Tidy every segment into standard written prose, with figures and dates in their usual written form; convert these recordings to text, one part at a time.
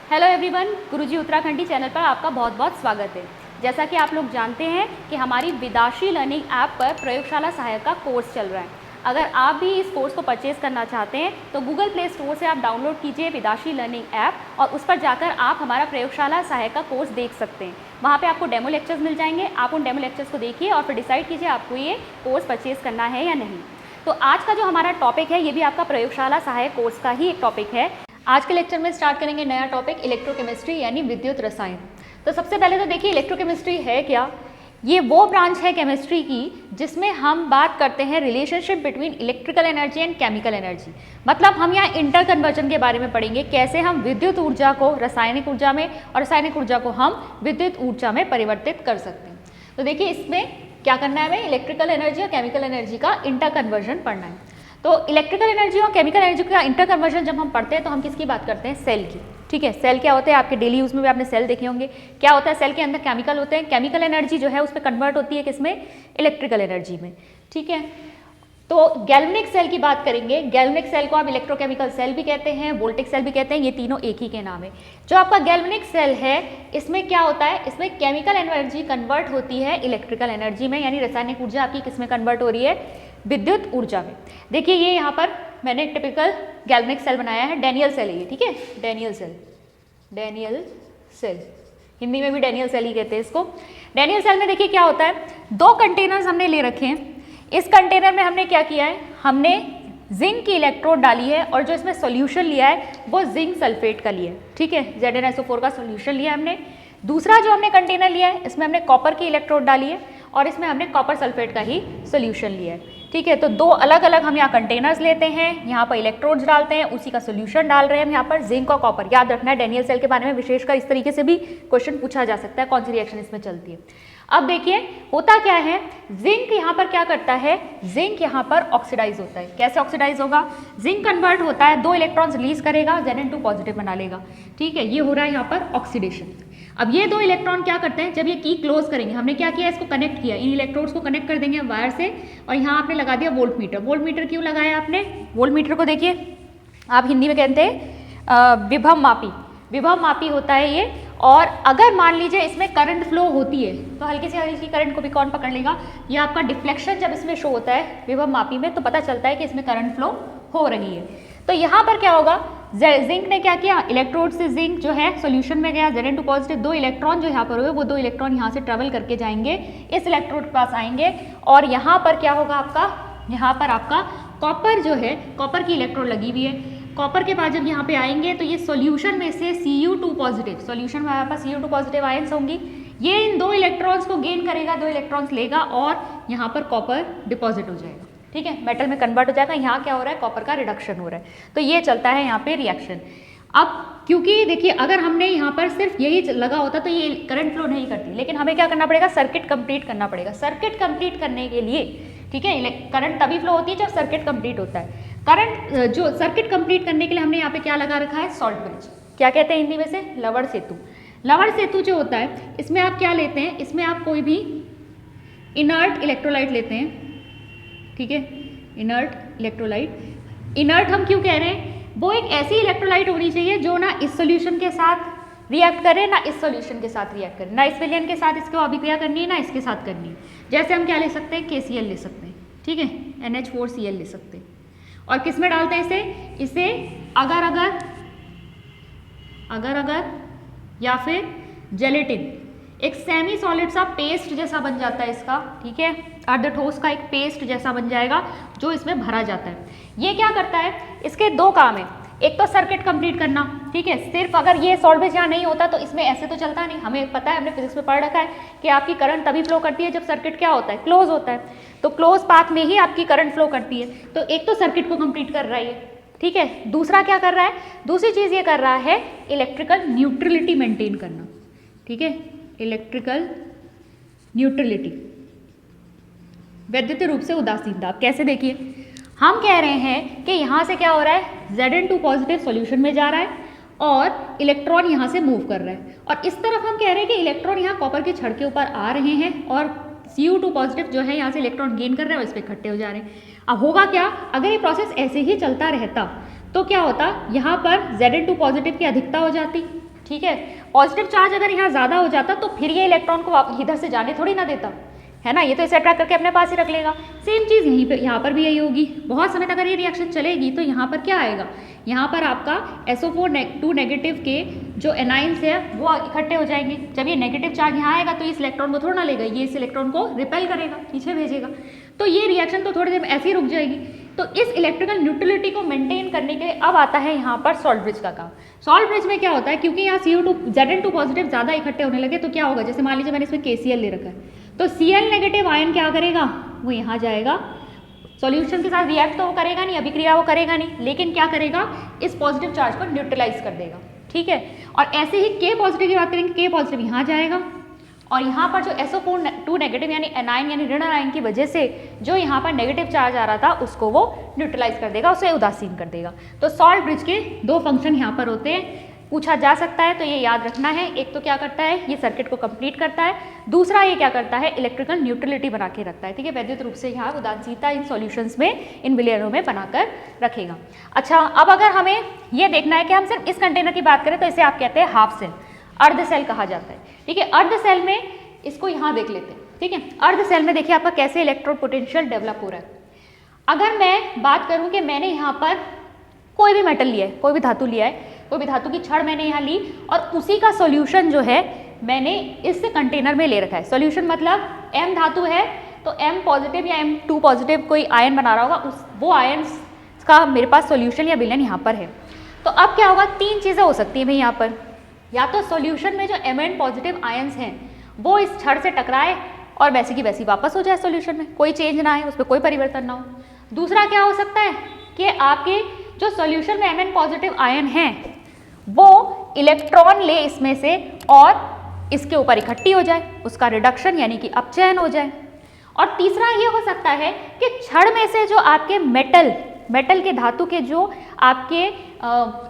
Hello everyone, गुरुजी Uttarakhandi channel पर आपका बहुत बहुत स्वागत है। जैसा कि आप लोग जानते हैं कि हमारी विदाशी लर्निंग ऐप पर प्रयोगशाला सहायक का कोर्स चल रहा है। अगर आप भी इस कोर्स को परचेज़ करना चाहते हैं तो गूगल प्ले स्टोर से आप डाउनलोड कीजिए विदाशी लर्निंग ऐप और उस पर जाकर आप हमारा प्रयोगशाला सहायक का कोर्स देख सकते हैं। वहाँ पे आपको डेमो लेक्चर्स मिल जाएंगे, आप उन डेमो लेक्चर्स को देखिए और फिर डिसाइड कीजिए आपको ये कोर्स परचेज़ करना है या नहीं। तो आज का जो हमारा टॉपिक है ये भी आपका प्रयोगशाला सहायक कोर्स का ही एक टॉपिक है। आज के लेक्चर में स्टार्ट करेंगे नया टॉपिक इलेक्ट्रोकेमिस्ट्री यानी विद्युत रसायन। तो सबसे पहले तो देखिए इलेक्ट्रोकेमिस्ट्री है क्या। ये वो ब्रांच है केमिस्ट्री की जिसमें हम बात करते हैं relationship between electrical energy and chemical energy. मतलब हम यहाँ इंटर कन्वर्जन के बारे में पढ़ेंगे, कैसे हम विद्युत ऊर्जा को रासायनिक ऊर्जा में और रासायनिक ऊर्जा को हम विद्युत ऊर्जा में परिवर्तित कर सकते हैं। तो देखिए इसमें क्या करना है, हमें इलेक्ट्रिकल एनर्जी और केमिकल एनर्जी का इंटर कन्वर्जन पढ़ना है। तो इलेक्ट्रिकल एनर्जी और केमिकल एनर्जी का इंटर कन्वर्जन जब हम पढ़ते हैं तो हम किसकी बात करते हैं, सेल की। ठीक है, सेल क्या होते हैं, आपके डेली यूज में भी आपने सेल देखे होंगे। क्या होता है, सेल के अंदर केमिकल होते हैं, केमिकल एनर्जी जो है उस पर कन्वर्ट होती है किसमें, इलेक्ट्रिकल एनर्जी में। ठीक है, तो गैल्वेनिक सेल की बात करेंगे। गैल्वेनिक सेल को आप इलेक्ट्रोकेमिकल सेल भी कहते हैं, वोल्टिक सेल भी कहते हैं, ये तीनों एक ही के नाम है। जो आपका गैल्वेनिक सेल है इसमें क्या होता है, इसमें केमिकल एनर्जी कन्वर्ट होती है इलेक्ट्रिकल एनर्जी में, यानी रासायनिक ऊर्जा आपकी किसमें कन्वर्ट हो रही है, विद्युत ऊर्जा में। देखिए ये यहाँ पर मैंने एक टिपिकल गैल्वेनिक सेल बनाया है, डैनियल सेल है ये। ठीक है, Daniell cell, Daniell cell, Hindi में भी डैनियल सेल ही कहते हैं इसको। डैनियल सेल में देखिए क्या होता है, दो कंटेनर्स हमने ले रखे हैं। इस कंटेनर में हमने क्या किया है, हमने जिंक की इलेक्ट्रोड डाली है और जो इसमें सॉल्यूशन लिया है वो जिंक सल्फेट का लिया है। ठीक है, ZnSO4 का सॉल्यूशन लिया है हमने। दूसरा जो हमने कंटेनर लिया है इसमें हमने कॉपर की इलेक्ट्रोड डाली है और इसमें हमने कॉपर सल्फेट का ही सॉल्यूशन लिया है। ठीक है, तो दो अलग अलग हम यहाँ कंटेनर्स लेते हैं, यहाँ पर इलेक्ट्रोड्स डालते हैं, उसी का सॉल्यूशन डाल रहे हैं हम यहाँ पर जिंक और कॉपर। याद रखना है डैनियल सेल के बारे में विशेषकर इस तरीके से भी क्वेश्चन पूछा जा सकता है, कौन सी रिएक्शन इसमें चलती है। अब देखिए होता क्या है, जिंक यहाँ पर क्या करता है, जिंक यहाँ पर ऑक्सीडाइज होता है। कैसे ऑक्सीडाइज होगा, जिंक कन्वर्ट होता है, दो इलेक्ट्रॉन्स रिलीज करेगा, Zn2 पॉजिटिव बना लेगा। ठीक है, ये हो रहा है यहाँ पर ऑक्सीडेशन। अब ये दो इलेक्ट्रॉन क्या करते हैं, जब ये की क्लोज करेंगे, हमने क्या किया, इसको कनेक्ट किया, इन इलेक्ट्रोड्स को कनेक्ट कर देंगे वायर से और यहाँ आपने लगा दिया वोल्ट मीटर। वोल्ट मीटर क्यों लगाया आपने, वोल्ट मीटर को देखिए आप हिंदी में कहते हैं विभव मापी, विभव मापी होता है ये। और अगर मान लीजिए इसमें करंट फ्लो होती है तो हल्की से हल्की करंट को भी कौन पकड़ लेगा, ये आपका डिफ्लेक्शन जब इसमें शो होता है विभव मापी में तो पता चलता है कि इसमें करंट फ्लो हो रही है। तो यहाँ पर क्या होगा, जिंक ने क्या किया, इलेक्ट्रोड से जिंक जो है सॉल्यूशन में गया, Zn2 पॉजिटिव, दो इलेक्ट्रॉन जो यहाँ पर हुए वो दो इलेक्ट्रॉन यहाँ से ट्रेवल करके जाएंगे, इस इलेक्ट्रोड के पास आएंगे और यहाँ पर क्या होगा आपका, यहाँ पर आपका कॉपर जो है, कॉपर की इलेक्ट्रोड लगी हुई है। कॉपर के बाद जब यहाँ पे आएंगे तो ये सॉल्यूशन में से Cu2 पॉजिटिव, सॉल्यूशन में हमारे पास Cu2 पॉजिटिव आयंस होंगी, ये इन दो इलेक्ट्रॉन्स को गेन करेगा, दो इलेक्ट्रॉन्स लेगा और यहाँ पर कॉपर डिपॉजिट हो जाएगा। ठीक है, मेटल में कन्वर्ट हो जाएगा। यहाँ क्या हो रहा है, कॉपर का रिडक्शन हो रहा है। तो ये चलता है यहाँ पे रिएक्शन। अब क्योंकि देखिए अगर हमने यहाँ पर सिर्फ यही लगा होता तो ये करंट फ्लो नहीं करती, लेकिन हमें क्या करना पड़ेगा, सर्किट कंप्लीट करना पड़ेगा। सर्किट कंप्लीट करने के लिए, ठीक है, करंट तभी फ्लो होती है जब सर्किट कंप्लीट होता है। करंट जो सर्किट कंप्लीट करने के लिए हमने यहाँ पे क्या लगा रखा है, सॉल्ट ब्रिज, क्या कहते हैं हिंदी में से, लवण सेतु। लवण सेतु जो होता है इसमें आप क्या लेते हैं, इसमें आप कोई भी इनर्ट इलेक्ट्रोलाइट लेते हैं। ठीक है, इनर्ट इलेक्ट्रोलाइट। इनर्ट हम क्यों कह रहे हैं, वो एक ऐसी इलेक्ट्रोलाइट होनी चाहिए जो ना इस सॉल्यूशन के साथ रिएक्ट करे ना इस सॉल्यूशन के साथ रिएक्ट करे, ना इस विलयन के साथ इसको अभिक्रिया करनी है ना इसके साथ करनी है। जैसे हम क्या ले सकते हैं, KCl ले सकते हैं। ठीक है, NH4Cl ले सकते हैं। और किस में डालते हैं इसे अगर अगर या फिर जेलेटिन, एक सेमी सॉलिड सा पेस्ट जैसा बन जाता है इसका। ठीक है, अर्धठोस का एक पेस्ट जैसा बन जाएगा जो इसमें भरा जाता है। ये क्या करता है, इसके दो काम है, एक तो सर्किट कंप्लीट करना। ठीक है, सिर्फ अगर ये सॉल्ट ब्रिज यहाँ नहीं होता तो इसमें ऐसे तो चलता नहीं, हमें पता है, हमने फिजिक्स में पढ़ रखा है कि आपकी करंट तभी फ्लो करती है जब सर्किट क्या होता है, क्लोज होता है। तो क्लोज पाथ में ही आपकी करंट फ्लो करती है। तो एक तो सर्किट को कंप्लीट कर रहा है। ठीक है, दूसरा क्या कर रहा है, दूसरी चीज ये कर रहा है इलेक्ट्रिकल न्यूट्रलिटी मेंटेन करना। ठीक है, इलेक्ट्रिकल न्यूट्रलिटी, वैद्युत रूप से उदासीनता। आप कैसे, देखिए हम कह रहे हैं कि यहाँ से क्या हो रहा है, Zn2 पॉजिटिव सॉल्यूशन में जा रहा है और इलेक्ट्रॉन यहाँ से मूव कर रहा है, और इस तरफ हम कह रहे हैं कि इलेक्ट्रॉन यहाँ कॉपर की छड़ के ऊपर आ रहे हैं और Cu2 पॉजिटिव जो है यहाँ से इलेक्ट्रॉन गेन कर रहे हैं और इस पर इकट्ठे हो जा रहे हैं। अब होगा क्या, अगर ये प्रोसेस ऐसे ही चलता रहता तो क्या होता, यहाँ पर Zn2 पॉजिटिव की अधिकता हो जाती। ठीक है। पॉजिटिव चार्ज अगर यहाँ ज़्यादा हो जाता तो फिर ये इलेक्ट्रॉन को इधर से जाने थोड़ी ना देता, है ना, ये तो इसे अट्रैक्ट करके अपने पास ही रख लेगा। सेम चीज़ यहीं पे यहाँ पर भी यही होगी। बहुत समय तक अगर ये रिएक्शन चलेगी तो यहाँ पर क्या आएगा, यहाँ पर आपका SO4 नेगेटिव के जो एनाइंस है वो इकट्ठे हो जाएंगे। जब ये नेगेटिव चार्ज यहाँ आएगा तो इस इलेक्ट्रॉन को थोड़ा ना लेगा, ये इस इलेक्ट्रॉन को रिपेल करेगा, पीछे भेजेगा, तो ये रिएक्शन तो थोड़ी देर में ऐसे ही रुक जाएगी। तो इस इलेक्ट्रिकल न्यूट्रलिटी को मेंटेन करने के लिए अब आता है यहाँ पर सॉल्ट ब्रिज का काम। सॉल्ट ब्रिज में क्या होता है, क्योंकि यहाँ CO2 Zn2 पॉजिटिव ज़्यादा इकट्ठे होने लगे तो क्या होगा, जैसे मान लीजिए मैंने इसमें KCl ले रखा है, तो Cl नेगेटिव आयन क्या करेगा, वो यहाँ जाएगा, सॉल्यूशन के साथ रिएक्ट तो वो करेगा नहीं, अभिक्रिया वो करेगा नहीं, लेकिन क्या करेगा, इस पॉजिटिव चार्ज को न्यूट्रलाइज कर देगा, ठीक है। और ऐसे ही K पॉजिटिव की बात करेंगे, K पॉजिटिव यहाँ जाएगा और यहाँ पर जो SO4 नेगेटिव यानी एनाइन यानी ऋण आयन की वजह से जो यहाँ पर नेगेटिव चार्ज आ रहा था उसको वो न्यूट्रलाइज कर देगा, उसे उदासीन कर देगा। तो सॉल्ट ब्रिज के दो फंक्शन यहाँ पर होते हैं, पूछा जा सकता है तो ये याद रखना है। एक तो क्या करता है, ये सर्किट को कंप्लीट करता है, दूसरा ये क्या करता है, इलेक्ट्रिकल न्यूट्रलिटी बना के रखता है, ठीक है, वैद्युत रूप से यहाँ उदासीनता इन सॉल्यूशंस में, इन विलयनों में बनाकर रखेगा। अच्छा, अब अगर हमें ये देखना है कि हम सिर्फ इस कंटेनर की बात करें तो इसे आप कहते हैं हाफ सेल, अर्ध सेल कहा जाता है, ठीक है। अर्ध सेल में इसको यहाँ देख लेते हैं, ठीक है। अर्ध सेल में देखिए आपका कैसे इलेक्ट्रोड पोटेंशियल डेवलप हो रहा है। अगर मैं बात करूँ कि मैंने यहाँ पर कोई भी मेटल लिया है, कोई भी धातु लिया है, कोई भी धातु की छड़ मैंने यहाँ ली और उसी का सॉल्यूशन जो है मैंने इस कंटेनर में ले रखा है। सॉल्यूशन मतलब M धातु है तो M पॉजिटिव या M2 पॉजिटिव कोई आयन बना रहा होगा, वो आयन का मेरे पास सॉल्यूशन या विलयन यहाँ पर है। तो अब क्या होगा, तीन चीज़ें हो सकती हैं भाई यहाँ पर, या तो सॉल्यूशन में जो Mn पॉजिटिव आयन्स हैं वो इस छड़ से टकराए और वैसी की वैसी वापस हो जाए सॉल्यूशन में, कोई चेंज ना आए, उस पर कोई परिवर्तन ना हो। दूसरा क्या हो सकता है कि आपके जो सॉल्यूशन में Mn पॉजिटिव आयन हैं वो इलेक्ट्रॉन ले इसमें से और इसके ऊपर इकट्ठी हो जाए, उसका रिडक्शन यानी कि अपचयन हो जाए। और तीसरा ये हो सकता है कि छड़ में से जो आपके मेटल के धातु के जो आपके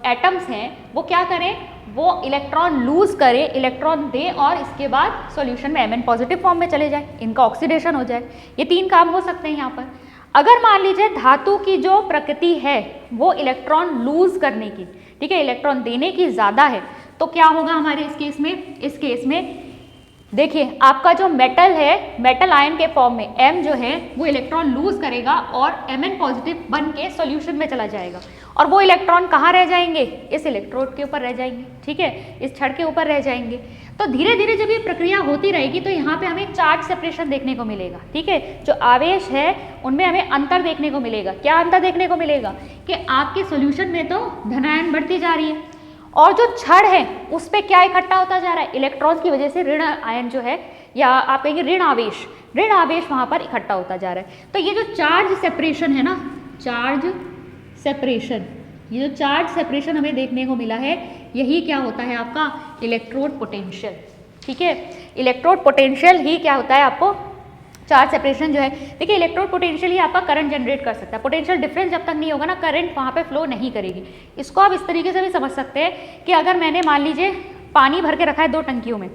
एटम्स हैं वो क्या करें, वो इलेक्ट्रॉन लूज करे, इलेक्ट्रॉन दे और इसके बाद सॉल्यूशन में Mn पॉजिटिव फॉर्म में चले जाए, इनका ऑक्सीडेशन हो जाए। ये तीन काम हो सकते हैं यहाँ पर। अगर मान लीजिए धातु की जो प्रकृति है वो इलेक्ट्रॉन लूज करने की, ठीक है, इलेक्ट्रॉन देने की ज़्यादा है, तो क्या होगा हमारे इस केस में देखिए आपका जो मेटल है, मेटल आयन के फॉर्म में M जो है वो इलेक्ट्रॉन लूज करेगा और Mn पॉजिटिव बन के सॉल्यूशन में चला जाएगा और वो इलेक्ट्रॉन कहाँ रह जाएंगे, इस इलेक्ट्रोड के ऊपर रह जाएंगे, ठीक है, इस छड़ के ऊपर रह जाएंगे। तो धीरे धीरे जब ये प्रक्रिया होती रहेगी तो यहाँ पे हमें चार्ज सेपरेशन देखने को मिलेगा, ठीक है। जो आवेश है उनमें हमें अंतर देखने को मिलेगा। क्या अंतर देखने को मिलेगा कि आपके सॉल्यूशन में तो धनायन बढ़ती जा रही है और जो छड़ है उस पर क्या इकट्ठा होता जा रहा है, इलेक्ट्रॉन्स की वजह से ऋण आयन जो है या आप कहेंगे ऋण आवेश वहाँ पर इकट्ठा होता जा रहा है। तो ये जो चार्ज सेपरेशन है ना, चार्ज सेपरेशन, ये जो चार्ज सेपरेशन हमें देखने को मिला है यही क्या होता है आपका इलेक्ट्रोड पोटेंशियल, ठीक है। इलेक्ट्रोड पोटेंशियल ही क्या होता है आपको, चार्ज सेपरेशन जो है। देखिए इलेक्ट्रोड पोटेंशियल ही आपका करंट जनरेट कर सकता है। पोटेंशियल डिफरेंस जब तक नहीं होगा ना, करंट वहाँ पे फ्लो नहीं करेगी। इसको आप इस तरीके से भी समझ सकते हैं कि अगर मैंने मान लीजिए पानी भर के रखा है दो टंकियों में,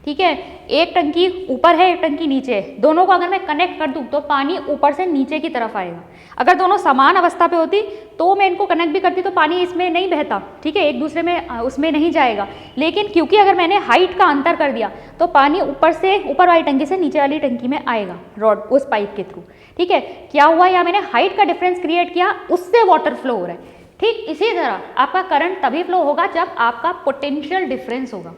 ठीक है, एक टंकी ऊपर है एक टंकी नीचे है, दोनों को अगर मैं कनेक्ट कर दूँ तो पानी ऊपर से नीचे की तरफ आएगा। अगर दोनों समान अवस्था पे होती तो मैं इनको कनेक्ट भी करती तो पानी इसमें नहीं बहता, ठीक है, एक दूसरे में उसमें नहीं जाएगा। लेकिन क्योंकि अगर मैंने हाइट का अंतर कर दिया तो पानी ऊपर वाली टंकी से नीचे वाली टंकी में आएगा रॉड उस पाइप के थ्रू, ठीक है। क्या हुआ, या मैंने हाइट का डिफरेंस क्रिएट किया, उससे वाटर फ्लो हो रहा है। ठीक इसी तरह आपका करंट तभी फ्लो होगा जब आपका पोटेंशियल डिफरेंस होगा,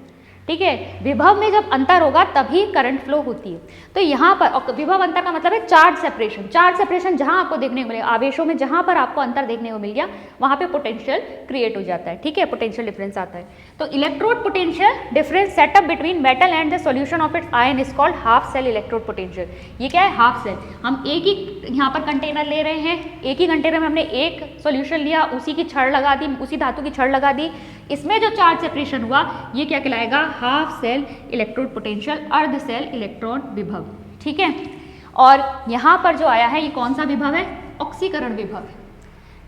ठीक है। विभव में जब अंतर होगा तभी करंट फ्लो होती है। तो यहाँ पर विभव अंतर का मतलब है चार्ज सेपरेशन। चार्ज सेपरेशन जहाँ आपको देखने को मिलेगा, आवेशों में जहाँ पर आपको अंतर देखने को मिल गया वहाँ पे पोटेंशियल क्रिएट हो जाता है, ठीक है, पोटेंशियल डिफरेंस आता है। तो electrode potential difference setup between metal and the solution of its ion is called half cell electrode potential. ये क्या है, हाफ सेल। हम एक ही यहाँ पर कंटेनर ले रहे हैं, एक ही कंटेनर में हमने एक सॉल्यूशन लिया, उसी की छड़ लगा दी, उसी धातु की छड़ लगा दी, इसमें जो चार्ज सेपरेशन हुआ ये क्या कहलाएगा, हाफ सेल इलेक्ट्रोड पोटेंशियल, अर्ध सेल इलेक्ट्रॉन विभव, ठीक है। और यहाँ पर जो आया है ये कौन सा विभव है, ऑक्सीकरण विभव है,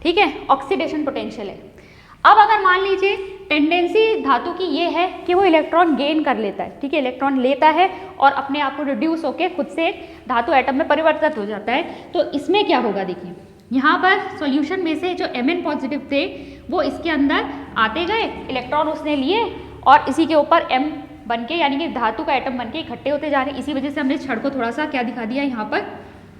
ठीक है, ऑक्सीडेशन पोटेंशियल है। अब अगर मान लीजिए टेंडेंसी धातु की ये है कि वो इलेक्ट्रॉन गेन कर लेता है, ठीक है, इलेक्ट्रॉन लेता है और अपने आप को रिड्यूस होकर खुद से धातु एटम में परिवर्तित हो जाता है। तो इसमें क्या होगा, देखिए यहाँ पर सॉल्यूशन में से जो Mn पॉजिटिव थे वो इसके अंदर आते गए, इलेक्ट्रॉन उसने लिए और इसी के ऊपर M बन के, यानी कि धातु का एटम बन के इकट्ठे होते जा रहे हैं। इसी वजह से हमने छड़ को थोड़ा सा क्या दिखा दिया, यहाँ पर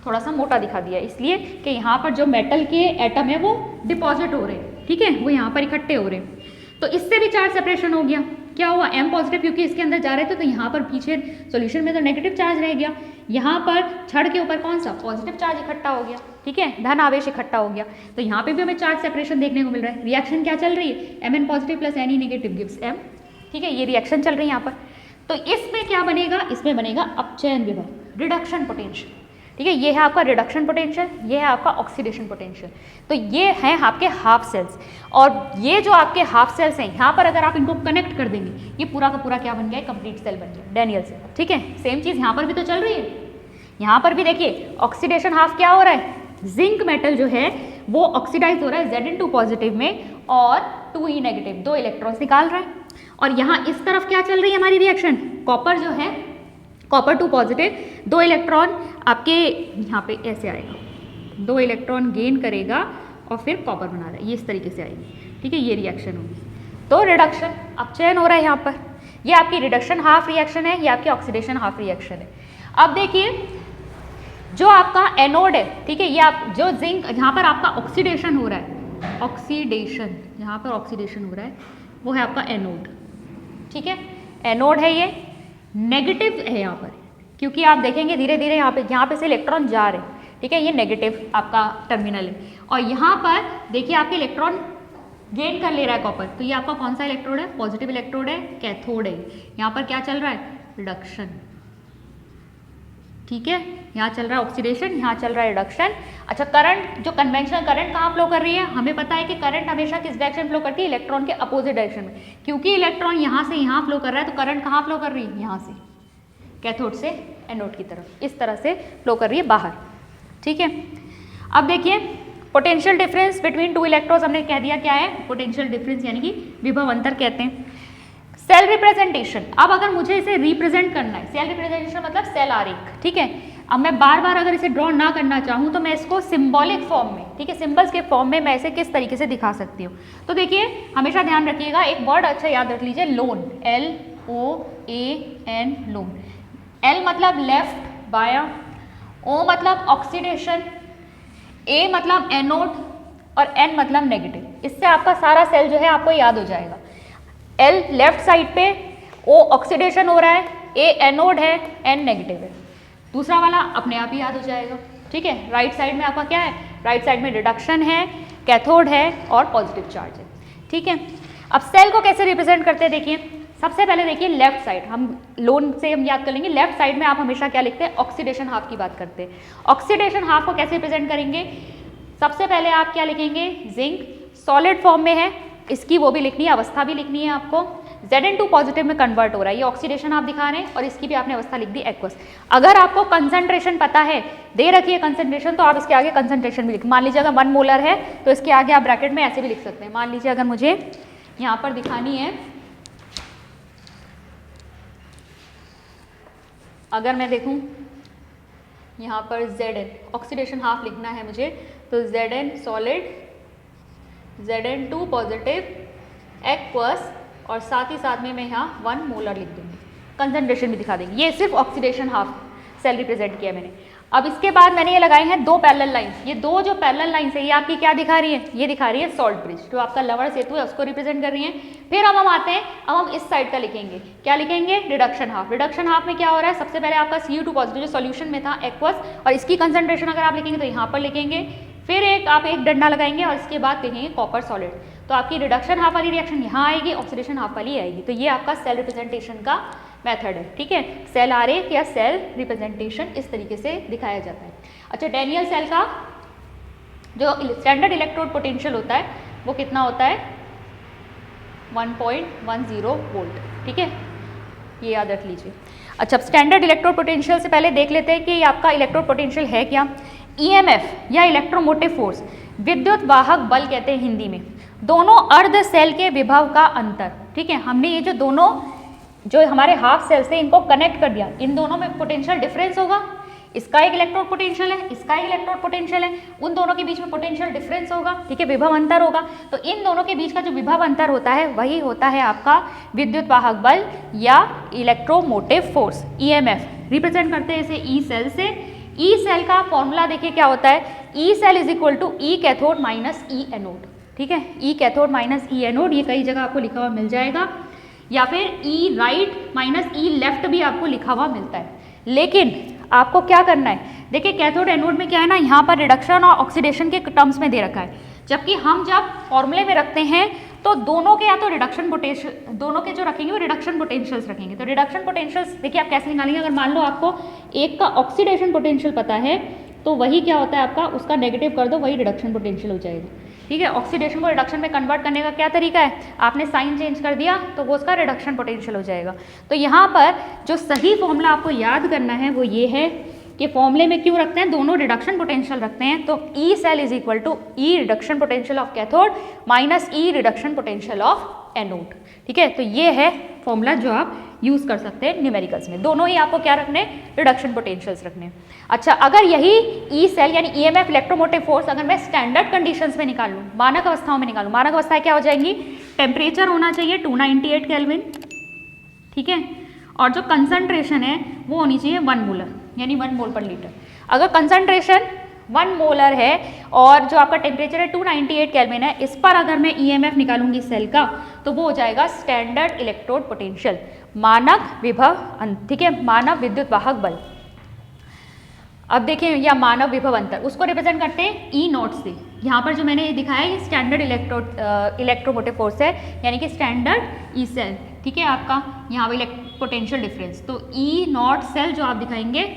थोड़ा सा मोटा दिखा दिया, इसलिए कि यहाँ पर जो मेटल के एटम है वो डिपॉजिट हो रहे हैं, ठीक है, वो यहाँ पर इकट्ठे हो रहे हैं। तो इससे भी चार्ज सेपरेशन हो गया। क्या हुआ, M पॉजिटिव क्योंकि इसके अंदर जा रहे थे, तो यहाँ पर पीछे सॉल्यूशन में तो नेगेटिव चार्ज रह गया, यहाँ पर छड़ के ऊपर कौन सा पॉजिटिव चार्ज इकट्ठा हो गया, ठीक है, धन आवेश इकट्ठा हो गया। तो यहाँ पे भी हमें चार्ज सेपरेशन देखने को मिल रहा है। रिएक्शन क्या चल रही है, Mn positive plus Ne negative gives M, ठीक है, ये रिएक्शन चल रही है यहाँ पर। तो इसमें क्या बनेगा, इसमें बनेगा अपचयन विभव, रिडक्शन पोटेंशियल, ठीक है, ये है आपका रिडक्शन पोटेंशियल, ये है आपका ऑक्सीडेशन पोटेंशियल। तो ये हैं आपके हाफ सेल्स, और ये जो आपके हाफ सेल्स हैं यहाँ पर अगर आप इनको कनेक्ट कर देंगे, ये पूरा का पूरा क्या बन गया, कंप्लीट सेल बन गया, डैनियल सेल, ठीक है। सेम चीज़ यहाँ पर भी तो चल रही है, यहाँ पर भी देखिए ऑक्सीडेशन हाफ क्या हो रहा है, जिंक मेटल जो है वो ऑक्सीडाइज हो रहा है Zn2 पॉजिटिव में और 2e नेगेटिव, 2 इलेक्ट्रॉन्स निकाल रहा है। और यहाँ इस तरफ क्या चल रही है हमारी रिएक्शन, कॉपर जो है कॉपर 2 पॉजिटिव, 2 इलेक्ट्रॉन आपके यहाँ पे ऐसे आएगा, 2 इलेक्ट्रॉन गेन करेगा और फिर कॉपर बना रहा है, ये इस तरीके से आएगी, ठीक है, ये रिएक्शन होगी। तो रिडक्शन अपचयन हो रहा है यहाँ पर, ये आपकी रिडक्शन हाफ रिएक्शन है, ये आपकी ऑक्सीडेशन हाफ रिएक्शन है। अब देखिए जो आपका एनोड है, ठीक है, ये आप जो जिंक यहाँ पर आपका ऑक्सीडेशन हो रहा है, ऑक्सीडेशन यहाँ पर ऑक्सीडेशन हो रहा है, वो है आपका एनोड, ठीक है, एनोड है, ये नेगेटिव है यहाँ पर, क्योंकि आप देखेंगे धीरे धीरे यहाँ पे से इलेक्ट्रॉन जा रहे हैं, ठीक है, ये नेगेटिव आपका टर्मिनल है। और यहाँ पर देखिए आपके इलेक्ट्रॉन गेन कर ले रहा है कॉपर, तो ये आपका कौन सा इलेक्ट्रोड है, पॉजिटिव इलेक्ट्रोड है, कैथोड है। यहाँ पर क्या चल रहा है, रिडक्शन, ठीक है, यहाँ चल रहा है ऑक्सीडेशन, यहाँ चल रहा है रिडक्शन। अच्छा, करंट, जो कन्वेंशनल करंट कहाँ फ्लो कर रही है, हमें पता है कि करंट हमेशा किस डायरेक्शन फ्लो करती है, इलेक्ट्रॉन के अपोजिट डायरेक्शन में, क्योंकि इलेक्ट्रॉन यहाँ से यहाँ फ्लो कर रहा है, तो करंट कहाँ फ्लो कर रही है, यहाँ से कैथोड से एनोड की तरफ, इस तरह से फ्लो कर रही है बाहर, ठीक है। अब देखिए पोटेंशियल डिफरेंस बिटवीन 2 इलेक्ट्रॉन्स हमने कह दिया क्या है, पोटेंशियल डिफरेंस यानी कि विभव अंतर कहते हैं। सेल रिप्रेजेंटेशन, अब अगर मुझे इसे रिप्रेजेंट करना है, सेल रिप्रेजेंटेशन मतलब सेल आरेख, ठीक है। अब मैं बार बार अगर इसे ड्रॉ ना करना चाहूँ तो मैं इसको सिंबॉलिक फॉर्म में, ठीक है, सिंबल्स के फॉर्म में मैं इसे किस तरीके से दिखा सकती हूँ। तो देखिए हमेशा ध्यान रखिएगा, एक वर्ड अच्छा याद रख लीजिए, लोन, LOAN, लोन। L मतलब लेफ्ट बाया, O मतलब ऑक्सीडेशन, A मतलब एनोड और N मतलब नेगेटिव। इससे आपका सारा सेल जो है आपको याद हो जाएगा। L लेफ्ट साइड पे, O ऑक्सीडेशन हो रहा है, A एनोड है, N नेगेटिव है। दूसरा वाला अपने आप ही याद हो जाएगा, ठीक है। राइट साइड में आपका क्या है, राइट साइड में रिडक्शन है, कैथोड है और पॉजिटिव चार्ज है, ठीक है। अब सेल को कैसे रिप्रेजेंट करते हैं, देखिए सबसे पहले देखिए लेफ्ट साइड, हम लोन से हम याद कर लेंगे, लेफ्ट साइड में आप हमेशा क्या लिखते हैं, ऑक्सीडेशन हाफ की बात करते हैं। ऑक्सीडेशन हाफ को कैसे रिप्रेजेंट करेंगे, सबसे पहले आप क्या लिखेंगे, जिंक सॉलिड फॉर्म में है, इसकी वो भी लिखनी है, अवस्था भी लिखनी है आपको, Zn2 पॉजिटिव में कन्वर्ट हो रहा है, ये ऑक्सीडेशन आप दिखा रहे हैं, और इसकी भी आपने अवस्था लिख दी एक्वस। अगर आपको कंसंट्रेशन पता है, दे रखी है कंसंट्रेशन, तो आप इसके आगे कंसंट्रेशन भी लिख, मान लीजिए अगर 1 मोलर है तो इसके आगे आप ब्रैकेट में ऐसे भी लिख सकते हैं। मान लीजिए अगर मुझे यहाँ पर दिखानी है, अगर मैं देखूं यहाँ पर Zn ऑक्सीडेशन हाफ लिखना है मुझे, तो Zn solid, Zn2 positive aqueous, और साथ ही साथ में मैं यहाँ 1 मोलर लिख दूँगी, कंसंट्रेशन भी दिखा देंगे। ये सिर्फ ऑक्सीडेशन हाफ सेल रिप्रेजेंट किया मैंने। अब इसके बाद मैंने ये लगाई हैं 2 पैरेलल लाइंस, ये 2 जो पैरेलल लाइंस है ये आपकी क्या दिखा रही है, ये दिखा रही है सॉल्ट ब्रिज, जो आपका लवण सेतु है उसको रिप्रेजेंट कर रही है। फिर अब हम आते हैं, अब हम इस साइड का लिखेंगे, क्या लिखेंगे, रिडक्शन हाफ। रिडक्शन हाफ में क्या हो रहा है, सबसे पहले आपका Cu2 पॉजिटिव जो सॉल्यूशन में था एक्वस, और इसकी कंसंट्रेशन अगर आप लिखेंगे तो यहाँ पर लिखेंगे, फिर आप एक डंडा लगाएंगे और इसके बाद लिखेंगे कॉपर सॉलिड, तो आपकी रिडक्शन हाफ वाली रिएक्शन यहाँ आएगी, ऑक्सीडेशन हाफ वाली आएगी। तो ये आपका सेल रिप्रेजेंटेशन का मेथड है, ठीक है। सेल आरेख या सेल रिप्रेजेंटेशन इस तरीके से दिखाया जाता है। अच्छा, डैनियल सेल का जो स्टैंडर्ड इलेक्ट्रोड पोटेंशियल होता है वो कितना होता है, 1.10 वोल्ट, ठीक है, ये याद रख लीजिए। अच्छा, स्टैंडर्ड इलेक्ट्रोड पोटेंशियल से पहले देख लेते हैं कि आपका इलेक्ट्रोड पोटेंशियल है क्या। EMF या इलेक्ट्रोमोटिव फोर्स, विद्युत वाहक बल कहते हैं हिंदी में, दोनों अर्ध सेल के विभव का अंतर, ठीक है। हमने ये जो दोनों जो हमारे हाफ सेल्स थे इनको कनेक्ट कर दिया, इन दोनों में पोटेंशियल डिफरेंस होगा, इसका एक इलेक्ट्रोड पोटेंशियल है, इसका एक इलेक्ट्रोड पोटेंशियल है, उन दोनों के बीच में पोटेंशियल डिफरेंस होगा, ठीक है, विभव अंतर होगा। तो इन दोनों के बीच का जो विभव अंतर होता है वही होता है आपका विद्युत वाहक बल या इलेक्ट्रोमोटिव फोर्स, EMF। रिप्रेजेंट करते हैं इसे ई सेल से। ई सेल का फॉर्मूला देखिए क्या होता है, E cell is equal to E cathode minus E anode, ठीक है, E cathode minus E anode, ये कई जगह आपको लिखा हुआ मिल जाएगा, या फिर ई राइट माइनस ई लेफ्ट भी आपको लिखा हुआ मिलता है। लेकिन आपको क्या करना है, देखिए कैथोड एनोड में क्या है ना, यहाँ पर रिडक्शन और ऑक्सीडेशन के टर्म्स में दे रखा है, जबकि हम जब फॉर्मूले में रखते हैं तो दोनों के या तो रिडक्शन पोटेंशियल, दोनों के जो रखेंगे वो रिडक्शन पोटेंशियल्स रखेंगे। तो रिडक्शन पोटेंशियल्स देखिए आप कैसे निकालेंगे, अगर मान लो आपको एक का ऑक्सीडेशन पोटेंशियल पता है तो वही क्या होता है आपका, उसका नेगेटिव कर दो, वही रिडक्शन पोटेंशियल हो जाएगा, ठीक है। ऑक्सीडेशन को रिडक्शन में कन्वर्ट करने का क्या तरीका है, आपने साइन चेंज कर दिया तो वो उसका रिडक्शन पोटेंशियल हो जाएगा। तो यहाँ पर जो सही फॉर्मूला आपको याद करना है वो ये है कि फॉर्मूले में क्यों रखते हैं, दोनों रिडक्शन पोटेंशियल रखते हैं, तो E cell is equal to E reduction potential of cathode minus E reduction potential of anode, ठीक है। तो ये है फॉर्मूला जो आप यूज कर सकते हैं न्यूमेरिकल्स में, दोनों ही आपको क्या रखने, रिडक्शन पोटेंशियल्स रखने। अच्छा, अगर यही ई सेल यानी EMF इलेक्ट्रोमोटिव फोर्स अगर मैं स्टैंडर्ड कंडीशंस में निकालूं, मानक अवस्थाओं में निकालूं, मानक अवस्थाएं क्या हो जाएंगी, टेम्परेचर होना चाहिए 298 केल्विन, ठीक है, और जो कंसंट्रेशन है वो होनी चाहिए 1 मोलर यानी 1 मोल पर लीटर। अगर कंसंट्रेशन 1 मोलर है और जो आपका टेम्परेचर है 298 केल्विन है, इस पर अगर मैं EMF निकालूंगी सेल का तो वो हो जाएगा स्टैंडर्ड इलेक्ट्रोड पोटेंशियल, मानक विभव, ठीक है, मानव विद्युत वाहक बल। अब देखिए या मानव विभव अंतर, उसको रिप्रेजेंट करते हैं ई नॉट से। यहाँ पर जो मैंने दिखाया है स्टैंडर्ड इलेक्ट्रोमोटिव फोर्स है, यानी कि स्टैंडर्ड ई सेल, ठीक है, आपका यहाँ पे पोटेंशियल डिफरेंस, तो ई नॉट सेल जो आप दिखाएंगे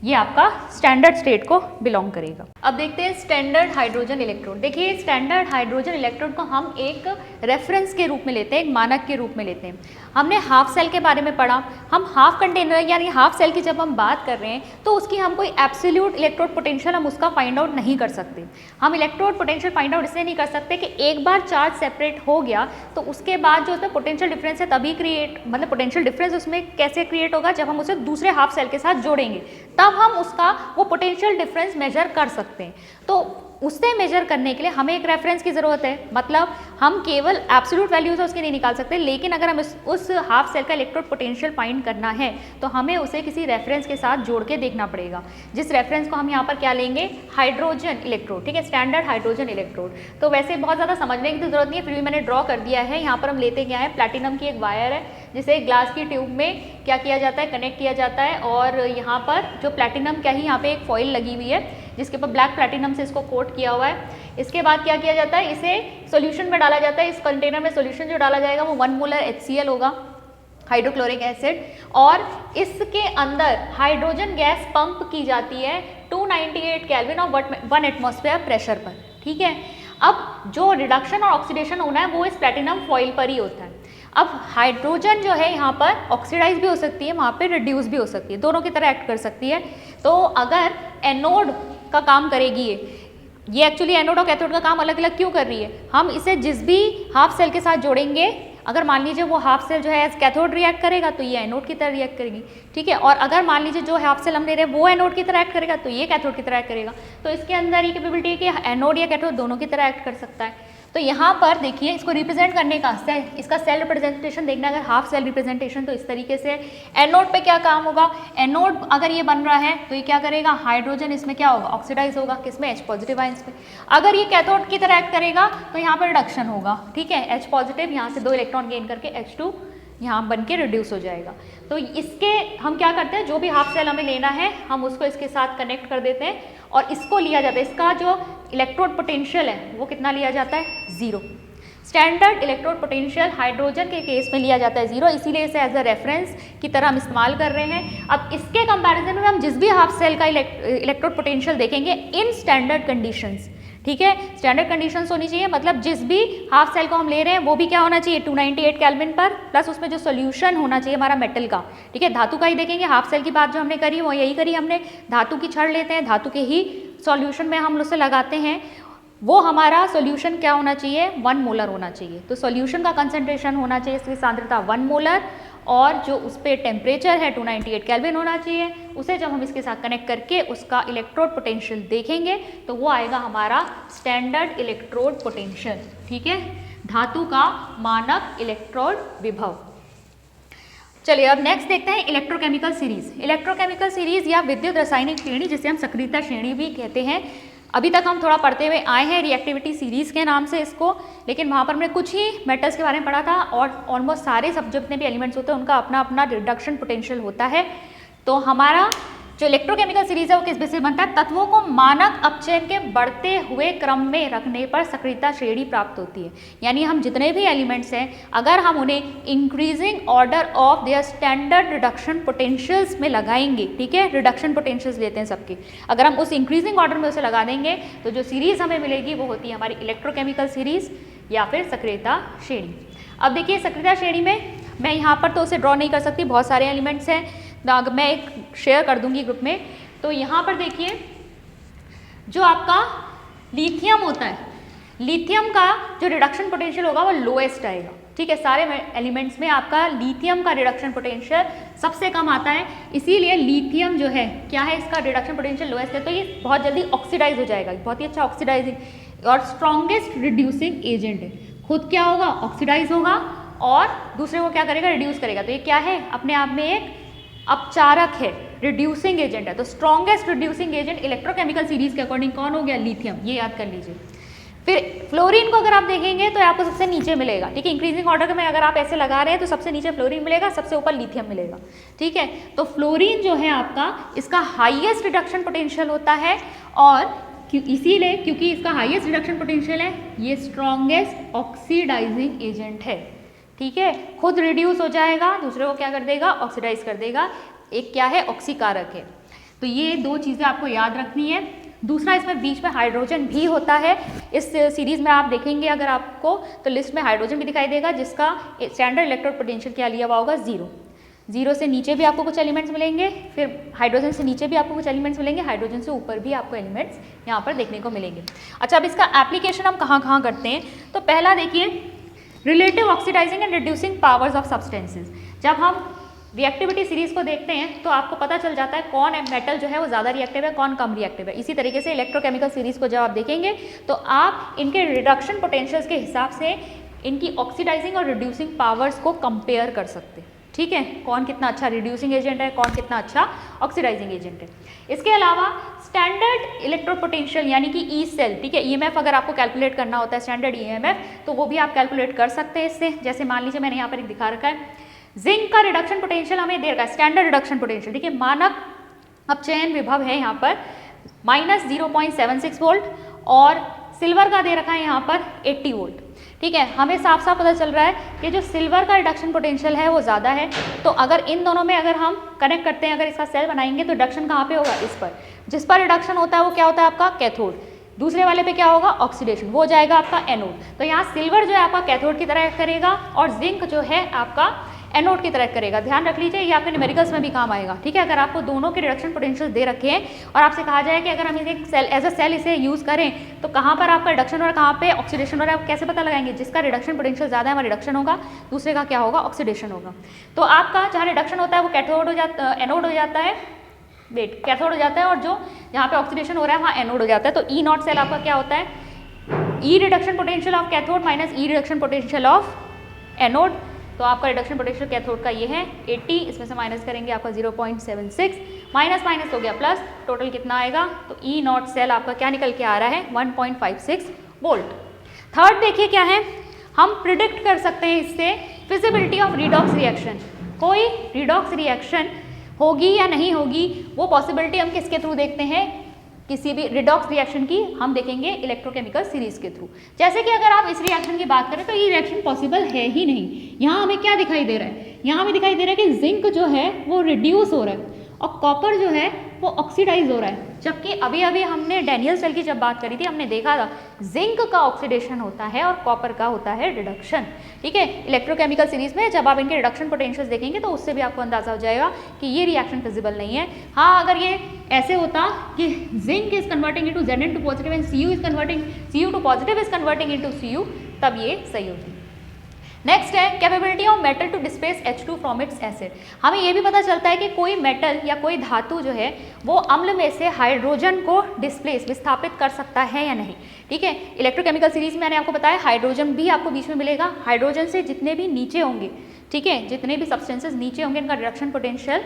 ये आपका स्टैंडर्ड स्टेट को बिलोंग करेगा। अब देखते हैं स्टैंडर्ड हाइड्रोजन इलेक्ट्रोड। देखिए स्टैंडर्ड हाइड्रोजन इलेक्ट्रोड को हम एक रेफरेंस के रूप में लेते हैं, एक मानक के रूप में लेते हैं। हमने हाफ सेल के बारे में पढ़ा, हम हाफ कंटेनर यानी हाफ सेल की जब हम बात कर रहे हैं तो उसकी हम कोई एब्सोल्यूट इलेक्ट्रोड पोटेंशियल हम उसका फाइंड आउट नहीं कर सकते। हम इलेक्ट्रोड पोटेंशियल फाइंड आउट इसलिए नहीं कर सकते कि एक बार चार्ज सेपरेट हो गया तो उसके बाद जो उसमें पोटेंशियल डिफरेंस है तभी क्रिएट, मतलब पोटेंशियल डिफरेंस उसमें कैसे क्रिएट होगा, जब हम उसे दूसरे हाफ सेल के साथ जोड़ेंगे तब हम उसका वो पोटेंशियल डिफरेंस मेजर कर सकते हैं। तो उससे मेजर करने के लिए हमें एक रेफरेंस की ज़रूरत है, मतलब हम केवल एब्सोल्यूट वैल्यूज उसके नहीं निकाल सकते, लेकिन अगर हमें उस हाफ सेल का इलेक्ट्रोड पोटेंशियल फाइंड करना है तो हमें उसे किसी रेफरेंस के साथ जोड़ के देखना पड़ेगा, जिस रेफरेंस को हम यहाँ पर क्या लेंगे, हाइड्रोजन इलेक्ट्रोड, ठीक है, स्टैंडर्ड हाइड्रोजन इलेक्ट्रोड। तो वैसे बहुत ज़्यादा समझने की तो जरूरत नहीं है, फिर भी मैंने ड्रॉ कर दिया है। यहाँ पर हम लेते क्या है, प्लैटिनम की एक वायर है जिसे ग्लास की ट्यूब में क्या किया जाता है, कनेक्ट किया जाता है, और यहाँ पर जो प्लैटिनम क्या ही यहाँ पे एक फॉइल लगी हुई है जिसके ऊपर ब्लैक प्लैटिनम से इसको कोट किया हुआ है। इसके बाद क्या किया जाता है, इसे सॉल्यूशन में डाला जाता है। इस कंटेनर में सॉल्यूशन जो डाला जाएगा वो 1 मोलर HCl होगा, हाइड्रोक्लोरिक एसिड, और इसके अंदर हाइड्रोजन गैस पंप की जाती है 298 केल्विन और 1 एटमॉस्फेयर प्रेशर पर, ठीक है। अब जो रिडक्शन और ऑक्सीडेशन होना है वो इस प्लैटिनम फॉइल पर ही होता है। अब हाइड्रोजन जो है यहाँ पर ऑक्सीडाइज भी हो सकती है, वहाँ पे रिड्यूस भी हो सकती है, दोनों की तरह एक्ट कर सकती है। तो अगर एनोड का काम करेगी ये एक्चुअली एनोड और कैथोड का काम अलग अलग क्यों कर रही है, हम इसे जिस भी हाफ सेल के साथ जोड़ेंगे, अगर मान लीजिए वो हाफ सेल जो है एज कैथोड रिएक्ट करेगा तो ये एनोड की तरह रिएक्ट करेगी, ठीक है, और अगर मान लीजिए जो हाफ सेल हम ले रहे हैं वो एनोड की तरह एक्ट करेगा तो ये कैथोड की तरह एक्ट करेगा। तो इसके अंदर ये कैपेबिलिटी है कि एनोड या कैथोड दोनों की तरह एक्ट कर सकता है। तो यहाँ पर देखिए इसको रिप्रेजेंट करने का इसका सेल रिप्रेजेंटेशन देखना, अगर हाफ सेल रिप्रेजेंटेशन तो इस तरीके से एनोड पे क्या काम होगा, एनोड अगर ये बन रहा है तो ये क्या करेगा, हाइड्रोजन इसमें क्या होगा, ऑक्सीडाइज होगा, किसमें, H पॉजिटिव आयंस पे। अगर ये कैथोड की तरह एक्ट करेगा तो यहाँ पर रिडक्शन होगा, ठीक है, H पॉजिटिव यहाँ से 2 इलेक्ट्रॉन गेन करके H2 यहाँ बन के रिड्यूस हो जाएगा। तो इसके हम क्या करते हैं, जो भी हाफ सेल हमें लेना है हम उसको इसके साथ कनेक्ट कर देते हैं और इसको लिया जाता है, इसका जो इलेक्ट्रोड पोटेंशियल है वो कितना लिया जाता है, 0। स्टैंडर्ड इलेक्ट्रोड पोटेंशियल हाइड्रोजन के केस में लिया जाता है 0, इसीलिए इसे एज अ रेफरेंस की तरह हम इस्तेमाल कर रहे हैं। अब इसके कंपैरिजन में हम जिस भी हाफ सेल का इलेक्ट्रोड पोटेंशियल देखेंगे इन स्टैंडर्ड कंडीशंस, ठीक है, स्टैंडर्ड कंडीशंस होनी चाहिए, मतलब जिस भी हाफ सेल को हम ले रहे हैं वो भी क्या होना चाहिए, 298 केल्विन पर, प्लस उसमें जो सोल्यूशन होना चाहिए हमारा मेटल का, ठीक है, धातु का ही देखेंगे। हाफ सेल की बात जो हमने करी वो यही करी हमने, धातु की छड़ लेते हैं, धातु के ही सॉल्यूशन में हम उसे लगाते हैं, वो हमारा सॉल्यूशन क्या होना चाहिए, 1 मोलर होना चाहिए। तो सॉल्यूशन का कंसंट्रेशन होना चाहिए, इसकी सांद्रता 1 मोलर, और जो उस पर टेम्परेचर है 298 केल्विन होना चाहिए। उसे जब हम इसके साथ कनेक्ट करके उसका इलेक्ट्रोड पोटेंशियल देखेंगे तो वो आएगा हमारा स्टैंडर्ड इलेक्ट्रोड पोटेंशियल। ठीक है, धातु का मानक इलेक्ट्रोड विभव। चलिए अब नेक्स्ट देखते हैं इलेक्ट्रोकेमिकल सीरीज। इलेक्ट्रोकेमिकल सीरीज या विद्युत रासायनिक श्रेणी, जिसे हम सक्रियता श्रेणी भी कहते हैं, अभी तक हम थोड़ा पढ़ते हुए आए हैं रिएक्टिविटी सीरीज के नाम से इसको, लेकिन वहाँ पर हमने कुछ ही मेटल्स के बारे में पढ़ा था और ऑलमोस्ट सारे सब जितने भी एलिमेंट्स होते हैं उनका अपना अपना रिडक्शन पोटेंशियल होता है। तो हमारा जो इलेक्ट्रोकेमिकल सीरीज है वो किस बेस से बनता है? तत्वों को मानक अपचयन के बढ़ते हुए क्रम में रखने पर सक्रियता श्रेणी प्राप्त होती है। यानी हम जितने भी एलिमेंट्स हैं अगर हम उन्हें increasing order of their standard reduction potentials में लगाएंगे, ठीक है, रिडक्शन पोटेंशियल्स लेते हैं सबके, अगर हम उस इंक्रीजिंग ऑर्डर में उसे लगा देंगे तो जो सीरीज हमें मिलेगी वो होती है हमारी इलेक्ट्रोकेमिकल सीरीज या फिर सक्रियता श्रेणी। अब देखिए सक्रियता श्रेणी में मैं यहाँ पर तो उसे ड्रॉ नहीं कर सकती, बहुत सारे एलिमेंट्स हैं, मैं एक शेयर कर दूंगी ग्रुप में। तो यहाँ पर देखिए जो आपका लिथियम होता है, लिथियम का जो रिडक्शन पोटेंशियल होगा वो लोएस्ट आएगा। ठीक है, सारे एलिमेंट्स में आपका लिथियम का रिडक्शन पोटेंशियल सबसे कम आता है, इसीलिए लिथियम जो है क्या है, इसका रिडक्शन पोटेंशियल लोएस्ट है, तो ये बहुत जल्दी ऑक्सीडाइज हो जाएगा, बहुत ही अच्छा ऑक्सीडाइजिंग और स्ट्रॉन्गेस्ट रिड्यूसिंग एजेंट है। खुद क्या होगा, ऑक्सीडाइज होगा और दूसरे को क्या करेगा, रिड्यूस करेगा। तो ये क्या है, अपने आप में एक अपचारक है, रिड्यूसिंग एजेंट है। तो strongest reducing agent electrochemical series के अकॉर्डिंग कौन हो गया, लिथियम, ये याद कर लीजिए। फिर फ्लोरीन को अगर आप देखेंगे तो आपको सबसे नीचे मिलेगा। ठीक है, इंक्रीजिंग ऑर्डर में अगर आप ऐसे लगा रहे हैं तो सबसे नीचे फ्लोरीन मिलेगा, सबसे ऊपर लिथियम मिलेगा। ठीक है, तो फ्लोरीन जो है आपका, इसका हाईएस्ट रिडक्शन पोटेंशियल होता है और इसीलिए क्योंकि इसका हाईएस्ट रिडक्शन पोटेंशियल है, ये स्ट्रॉन्गेस्ट ऑक्सीडाइजिंग एजेंट है। ठीक है, खुद रिड्यूस हो जाएगा, दूसरे को क्या कर देगा, ऑक्सीडाइज कर देगा, एक क्या है, ऑक्सीकारक है। तो ये दो चीज़ें आपको याद रखनी है। दूसरा, इसमें बीच में हाइड्रोजन भी होता है। इस सीरीज में आप देखेंगे अगर आपको तो लिस्ट में हाइड्रोजन भी दिखाई देगा, जिसका स्टैंडर्ड इलेक्ट्रोड पोटेंशियल क्या लिया हुआ होगा, 0। 0 से नीचे भी आपको कुछ एलिमेंट्स मिलेंगे, फिर हाइड्रोजन से नीचे भी आपको कुछ एलिमेंट्स मिलेंगे, हाइड्रोजन से ऊपर भी आपको एलिमेंट्स यहाँ पर देखने को मिलेंगे। अच्छा, अब इसका एप्लीकेशन हम कहाँ कहाँ करते हैं, तो पहला देखिए relative oxidising and reducing powers of substances. जब हम रिएक्टिविटी सीरीज को देखते हैं तो आपको पता चल जाता है कौन मेटल जो है वो ज़्यादा रिएक्टिव है, कौन कम रिएक्टिव है। इसी तरीके से इलेक्ट्रोकेमिकल सीरीज को जब आप देखेंगे तो आप इनके रिडक्शन पोटेंशियल्स के हिसाब से इनकी ऑक्सीडाइजिंग और रिड्यूसिंग पावर्स को कंपेयर कर सकते हैं। ठीक है, कौन कितना अच्छा रिड्यूसिंग एजेंट है, कौन कितना अच्छा ऑक्सीडाइजिंग एजेंट है। इसके अलावा स्टैंडर्ड इलेक्ट्रोड पोटेंशियल यानी कि ई सेल, ठीक है, ईएमएफ अगर आपको कैलकुलेट करना होता है स्टैंडर्ड ईएमएफ, तो वो भी आप कैलकुलेट कर सकते हैं इससे। जैसे मान लीजिए मैंने यहाँ पर एक दिखा रखा है, जिंक का रिडक्शन पोटेंशियल हमें दे रखा है, स्टैंडर्ड रिडक्शन पोटेंशियल, ठीक है, मानक अपचयन विभव है यहाँ पर -0.76 वोल्ट और सिल्वर का दे रखा है यहाँ पर 80 वोल्ट। ठीक है, हमें साफ साफ पता चल रहा है कि जो सिल्वर का रिडक्शन पोटेंशियल है वो ज़्यादा है। तो अगर इन दोनों में अगर हम कनेक्ट करते हैं, अगर इसका सेल बनाएंगे तो रिडक्शन कहाँ पे होगा, इस पर। जिस पर रिडक्शन होता है वो क्या होता है आपका कैथोड, दूसरे वाले पे क्या होगा, ऑक्सीडेशन, वो जाएगा आपका एनोड। तो यहाँ सिल्वर जो है आपका कैथोड की तरह करेगा और जिंक जो है आपका एनोड की तरह करेगा। ध्यान रख लीजिए, ये आपके न्यूमेरिकल्स में भी काम आएगा। ठीक है, अगर आपको दोनों के रिडक्शन पोटेंशियल दे रखे हैं और आपसे कहा जाए कि अगर हम इसे सेल एज अ सेल इसे यूज़ करें तो कहाँ पर आपका रिडक्शन और कहाँ पे ऑक्सीडेशन हो रहा है, आप कैसे पता लगाएंगे। जिसका रिडक्शन पोटेंशियल ज़्यादा है वहाँ रिडक्शन होगा, दूसरे का क्या होगा, ऑक्सीडेशन होगा। तो आपका जहाँ रिडक्शन होता है वो कैथोड हो जाता, एनोड हो जाता है, वेट कैथोड हो जाता है, और जो जहाँ पे ऑक्सीडेशन हो रहा है वहाँ एनोड हो जाता है। तो ई नॉट सेल आपका क्या होता है, E reduction potential of cathode minus E reduction potential of anode. तो आपका रिडक्शन पोटेंशियल कैथोड का ये है 80, इसमें से माइनस करेंगे आपका 0.76, माइनस माइनस हो गया प्लस, टोटल कितना आएगा, तो ई नॉट सेल आपका क्या निकल के आ रहा है 1.56 वोल्ट। थर्ड देखिए क्या है, हम प्रिडिक्ट कर सकते हैं इससे फिजिबिलिटी ऑफ रिडॉक्स रिएक्शन। कोई रिडॉक्स रिएक्शन होगी या नहीं होगी वो पॉसिबिलिटी हम किसके थ्रू देखते हैं, किसी भी रिडॉक्स रिएक्शन की हम देखेंगे इलेक्ट्रोकेमिकल सीरीज के थ्रू। जैसे कि अगर आप इस रिएक्शन की बात करें तो ये रिएक्शन पॉसिबल है ही नहीं। यहाँ हमें क्या दिखाई दे रहा है, यहाँ हमें दिखाई दे रहा है कि जिंक जो है वो रिड्यूस हो रहा है और कॉपर जो है वो ऑक्सीडाइज हो रहा है। जबकि अभी अभी हमने डैनियल सेल की जब बात करी थी हमने देखा था जिंक का ऑक्सीडेशन होता है और कॉपर का होता है रिडक्शन। ठीक है, इलेक्ट्रोकेमिकल सीरीज में जब आप इनके रिडक्शन पोटेंशियल्स देखेंगे तो उससे भी आपको अंदाजा हो जाएगा कि ये रिएक्शन फिजिबल नहीं है। हाँ, अगर ये ऐसे होता कि zinc is converting into Zn two positive and Cu two positive is converting into Cu, तब ये सही होती। नेक्स्ट है capability of metal to displace H2 from its acid. हमें ये भी पता चलता है कि कोई मेटल या कोई धातु जो है वो अम्ल में से हाइड्रोजन को डिस्प्लेस विस्थापित कर सकता है या नहीं। ठीक है, इलेक्ट्रोकेमिकल सीरीज में मैंने आपको बताया हाइड्रोजन भी आपको बीच में मिलेगा। हाइड्रोजन से जितने भी नीचे होंगे, ठीक है, जितने भी सब्सटेंसेस नीचे होंगे इनका रिडक्शन पोटेंशियल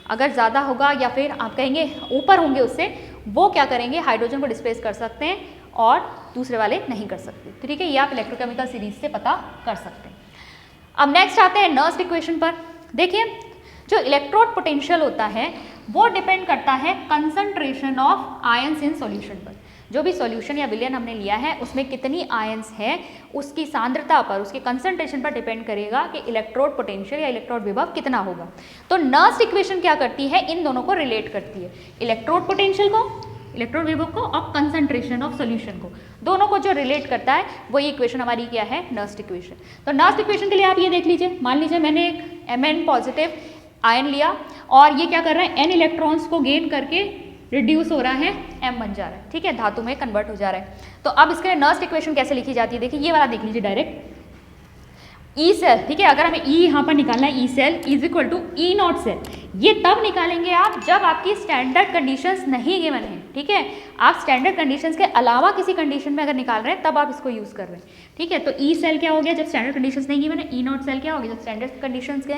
अगर ज़्यादा होगा या फिर आप कहेंगे ऊपर होंगे उससे, वो क्या करेंगे, हाइड्रोजन को डिस्प्लेस कर सकते हैं और दूसरे वाले नहीं कर सकते। तो ठीक है, ये आप इलेक्ट्रोकेमिकल सीरीज से पता कर सकते हैं। अब नेक्स्ट आते हैं नर्स्ट इक्वेशन पर। देखिए जो इलेक्ट्रोड पोटेंशियल होता है वो डिपेंड करता है concentration of ions in solution पर। जो भी सॉल्यूशन या विलयन हमने लिया है उसमें कितनी आयंस है उसकी सांद्रता पर, उसके कंसंट्रेशन पर डिपेंड करेगा कि इलेक्ट्रोड पोटेंशियल या इलेक्ट्रोड विभव कितना होगा। तो नर्स्ट इक्वेशन क्या करती है, इन दोनों को रिलेट करती है, इलेक्ट्रोड पोटेंशियल को, इलेक्ट्रोड विभव को और कंसंट्रेशन ऑफ सॉल्यूशन को, दोनों को जो रिलेट करता है वही इक्वेशन हमारी क्या है, नर्स्ट इक्वेशन। तो नर्स्ट इक्वेशन के लिए आप ये देख लीजिए, मान लीजिए मैंने एक Mn पॉजिटिव आयन लिया और ये क्या कर रहा है, n इलेक्ट्रॉन्स को गेन करके रिड्यूस हो रहा है, M बन जा रहा है, ठीक है, धातु में कन्वर्ट हो जा रहा है। तो अब इसके लिए नर्स्ट इक्वेशन कैसे लिखी जाती है, देखिए ये वाला देख लीजिए डायरेक्ट, ई सेल, ठीक है, अगर हमें ई यहाँ पर निकालना है, E cell is equal to E not cell, ये तब निकालेंगे आप जब आपकी स्टैंडर्ड कंडीशंस नहीं गिवन है। ठीक है, आप स्टैंडर्ड कंडीशंस के अलावा किसी कंडीशन में अगर निकाल रहे हैं तब आप इसको यूज़ कर रहे हैं। ठीक है, तो ई सेल क्या हो गया जब स्टैंडर्ड कंडीशंस नहीं गिवन है, ई नॉट सेल क्या हो गया जब स्टैंडर्ड कंडीशंस के,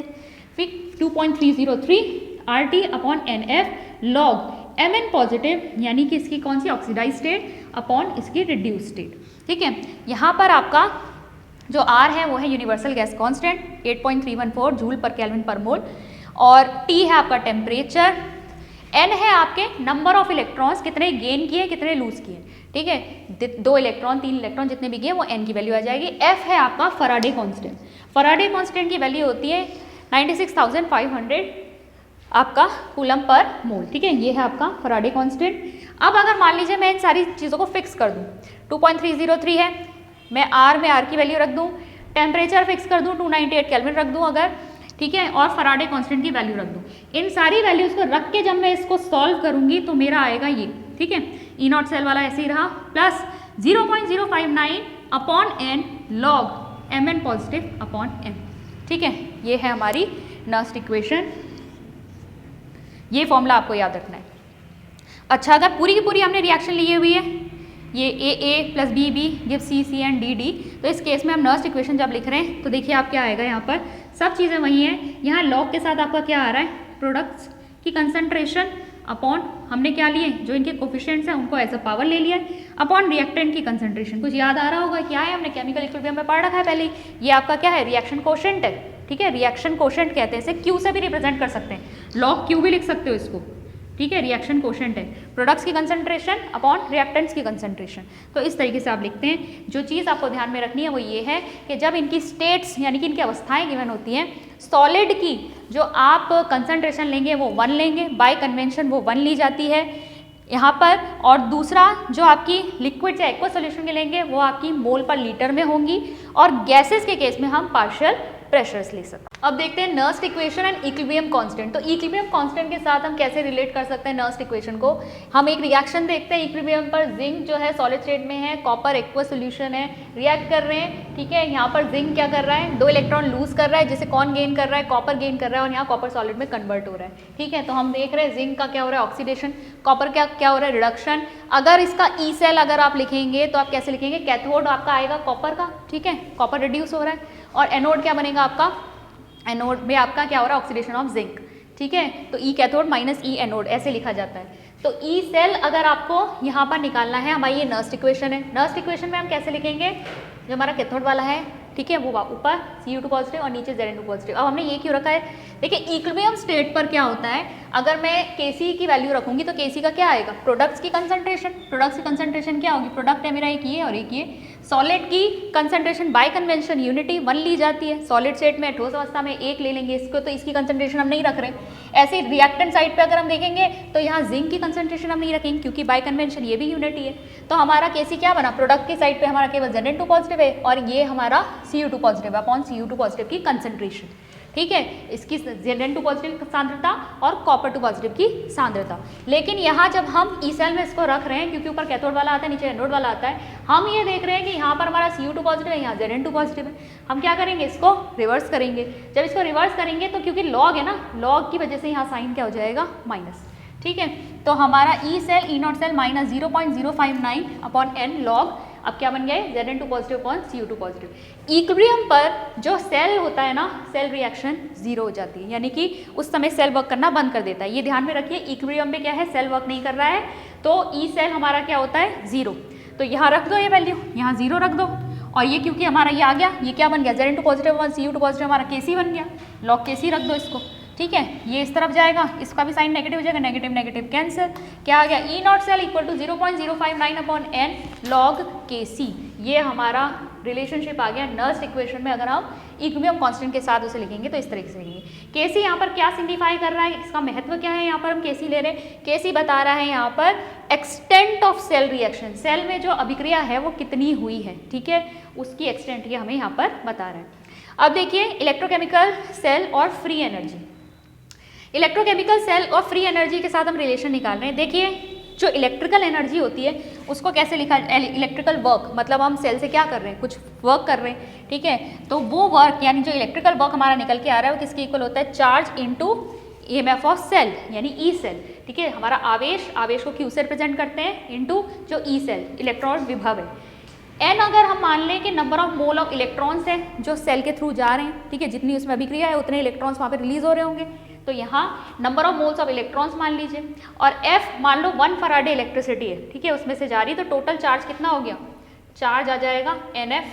फिर 2.303 RT upon NF log Mn positive यानी कि इसकी कौन सी ऑक्सीडाइज स्टेट अपॉन इसकी रिड्यूस स्टेट। ठीक है, यहाँ पर आपका जो R है वो है यूनिवर्सल गैस कांस्टेंट 8.314 जूल पर केल्विन पर मोल, और T है आपका टेम्परेचर, N है आपके नंबर ऑफ इलेक्ट्रॉन्स कितने गेन किए कितने लूज किए। ठीक है, 2 इलेक्ट्रॉन 3 इलेक्ट्रॉन जितने भी गए वो N की वैल्यू आ जाएगी। F है आपका फराडे कांस्टेंट, फराडे कांस्टेंट की वैल्यू होती है 96,500 आपका कूलम पर मोल। ठीक है, ये है आपका फराडे कांस्टेंट। अब अगर मान लीजिए मैं इन सारी चीज़ों को फिक्स कर दूँ, 2.303 है, मैं R में R की वैल्यू रख दूँ, टेम्परेचर फिक्स कर दूँ 298 केल्विन रख दूँ अगर, ठीक है, और फराडे कांस्टेंट की वैल्यू रख दूँ। इन सारी वैल्यूज़ को रख के जब मैं इसको सॉल्व करूँगी तो मेरा आएगा ये। ठीक है, ई नॉट सेल वाला ऐसे ही रहा, plus 0.059 upon N log Mn positive upon M। ठीक है, ये है हमारी नर्स्ट इक्वेशन, ये फॉर्मूला आपको याद रखना है। अच्छा, अगर पूरी की पूरी हमने रिएक्शन ली हुई है, ये A plus B give C and D, तो इस केस में हम नर्स्ट इक्वेशन जब लिख रहे हैं तो देखिए आप क्या आएगा, यहाँ पर सब चीज़ें वही हैं, यहाँ लॉग के साथ आपका क्या आ रहा है, प्रोडक्ट्स की कंसंट्रेशन अपॉन हमने क्या लिए, जो इनके कोफिशिएंट्स हैं उनको एज अ पावर ले लिया, अपॉन रिएक्टेंट की कंसंट्रेशन। कुछ याद आ रहा होगा क्या है, हमने केमिकल इक्विलिब्रियम में पढ़ रखा है पहले, ये आपका क्या है, रिएक्शन कोशेंट है। ठीक है, रिएक्शन कोशेंट कहते हैं, इसे Q से भी रिप्रेजेंट कर सकते हैं, लॉग Q भी लिख सकते हो इसको। ठीक है, रिएक्शन कोशेंट है, प्रोडक्ट्स की कंसंट्रेशन अपॉन रिएक्टेंट्स की कंसंट्रेशन। तो इस तरीके से आप लिखते हैं। जो चीज़ आपको ध्यान में रखनी है वो ये है कि जब इनकी स्टेट्स यानी कि इनकी अवस्थाएं गिवन होती हैं, सॉलिड की जो आप कंसंट्रेशन लेंगे वो 1 लेंगे, बाय कन्वेंशन वो 1 ली जाती है यहाँ पर, और दूसरा जो आपकी लिक्विड या एक्वा सोल्यूशन के लेंगे वो आपकी मोल पर लीटर में होंगी, और गैसेस के केस में हम पार्शियल प्रेशर्स ले सकते हैं। अब देखते हैं Nernst equation and equilibrium constant. तो इक्विलिब्रियम कांस्टेंट के साथ हम कैसे रिलेट कर सकते हैं नर्स्ट इक्वेशन को, हम एक रिएक्शन देखते हैं इक्विलिब्रियम पर, जिंक जो है सॉलिड स्टेट में है, कॉपर एक्वा सोल्यूशन है, रिएक्ट कर रहे हैं। ठीक है, यहाँ पर जिंक क्या कर रहा है, 2 इलेक्ट्रॉन लूज कर रहा है, जिसे कौन गेन कर रहा है, कॉपर गेन कर रहा है, और यहाँ कॉपर सॉलिड में कन्वर्ट हो रहा है। ठीक है, तो हम देख रहे हैं जिंक का क्या हो रहा है, ऑक्सीडेशन, कॉपर क्या हो रहा है, रिडक्शन। अगर इसका ई सेल अगर आप लिखेंगे तो आप कैसे लिखेंगे, कैथोड आपका आएगा कॉपर का, ठीक है, कॉपर रिड्यूस हो रहा है, और एनोड क्या बनेगा आपका, एनोड में आपका क्या हो रहा है, ऑक्सीडेशन ऑफ जिंक। ठीक है, तो ई कैथोड माइनस ई एनोड ऐसे लिखा जाता है। तो ई सेल अगर आपको यहाँ पर निकालना है, हमारी ये नर्स्ट इक्वेशन है। नर्स्ट इक्वेशन में हम कैसे लिखेंगे, जो हमारा कैथोड वाला है, ठीक है, वो ऊपर Cu2 पॉजिटिव और नीचे Zn2 पॉजिटिव। अब हमने ये क्यों रखा है, देखिए इक्विलिब्रियम स्टेट पर क्या होता है, अगर मैं Kc की वैल्यू रखूंगी तो Kc का क्या आएगा, प्रोडक्ट्स की कंसंट्रेशन, प्रोडक्ट्स की कंसंट्रेशन क्या होगी, प्रोडक्ट है मेरा एक ये और एक ये, सॉलिड की कंसंट्रेशन बाय कन्वेंशन यूनिटी 1 ली जाती है, सॉलिड स्टेट में ठोस अवस्था में 1 ले लेंगे इसको, तो इसकी कंसंट्रेशन हम नहीं रख रहे। ऐसे रिएक्टेंट साइड पे अगर हम देखेंगे तो यहाँ जिंक की कंसंट्रेशन हम नहीं रखेंगे क्योंकि बाय कन्वेंशन ये भी यूनिटी है। तो हमारा Kc क्या बना, प्रोडक्ट की साइड पे हमारा केवल Zn2 पॉजिटिव है और ये हमारा Cu2 positive upon Cu2 positive की कंसंट्रेशन। ठीक है, इसकी Zn2 पॉजिटिव सांद्रता और कॉपर 2 पॉजिटिव की सांद्रता। लेकिन यहाँ जब हम ई सेल में इसको रख रहे हैं, क्योंकि ऊपर कैथोड वाला आता है नीचे एनोड वाला आता है, हम ये देख रहे हैं कि यहाँ पर हमारा Cu2 पॉजिटिव है, यहाँ Zn2 पॉजिटिव है। हम क्या करेंगे, इसको रिवर्स करेंगे। जब इसको रिवर्स करेंगे तो क्योंकि लॉग है ना, लॉग की वजह से यहाँ साइन क्या हो जाएगा, माइनस। ठीक है, तो हमारा E cell E not cell minus 0.059 upon N log अब क्या बन गए, Zn2 positive upon Cu2 positive. Equilibrium पर जो सेल होता है ना, सेल रिएक्शन जीरो हो जाती है, यानी कि उस समय सेल वर्क करना बंद कर देता है। ये ध्यान में रखिए, इक्विलिब्रियम में क्या है, सेल वर्क नहीं कर रहा है, तो ई सेल हमारा क्या होता है, जीरो। तो यहाँ रख दो ये वैल्यू, यहाँ जीरो रख दो, और ये क्योंकि हमारा ये आ गया, ये क्या बन गया, Zn2 positive upon Cu2 positive हमारा Kc बन गया, लॉग Kc रख दो इसको। ठीक है, ये इस तरफ जाएगा, इसका भी साइन नेगेटिव हो जाएगा, नेगेटिव नेगेटिव कैंसिल, क्या आ गया, E not cell equal to 0.059 upon N log Kc। ये हमारा रिलेशनशिप आ गया नर्स्ट इक्वेशन में। अगर हम इक्विलिब्रियम कांस्टेंट के साथ उसे लिखेंगे तो इस तरीके से लिखेंगे। Kc यहाँ पर क्या सिग्निफाई कर रहा है, इसका महत्व क्या है, यहाँ पर हम Kc ले रहे हैं, Kc बता रहा है यहाँ पर extent of cell reaction, cell में जो अभिक्रिया है वो कितनी हुई है। ठीक है, उसकी एक्सटेंट ये हमें यहाँ पर बता रहा है। अब देखिए इलेक्ट्रोकेमिकल सेल और फ्री एनर्जी, इलेक्ट्रोकेमिकल सेल और फ्री एनर्जी के साथ हम रिलेशन निकाल रहे हैं। देखिए जो इलेक्ट्रिकल एनर्जी होती है उसको कैसे लिखा, इलेक्ट्रिकल वर्क, मतलब हम सेल से क्या कर रहे हैं, कुछ वर्क कर रहे हैं। ठीक है, तो वो वर्क यानी जो इलेक्ट्रिकल वर्क हमारा निकल के आ रहा है वो किसके इक्वल होता है, charge into EMF of cell यानी ई सेल। ठीक है, हमारा आवेश, आवेश को Q से रिप्रेजेंट करते हैं, इनटू जो ई सेल इलेक्ट्रॉन विभव है। एन अगर हम मान लें कि number of mole of electrons हैं जो सेल के थ्रू जा रहे हैं, ठीक है, जितनी उसमें अभिक्रिया है उतने इलेक्ट्रॉन्स वहाँ पे रिलीज हो रहे होंगे, तो यहाँ number of moles of electrons मान लीजिए, और F मान लो 1 फराडे इलेक्ट्रिसिटी है, ठीक है, उसमें से जा रही, तो टोटल चार्ज कितना हो गया, चार्ज आ जाएगा NF।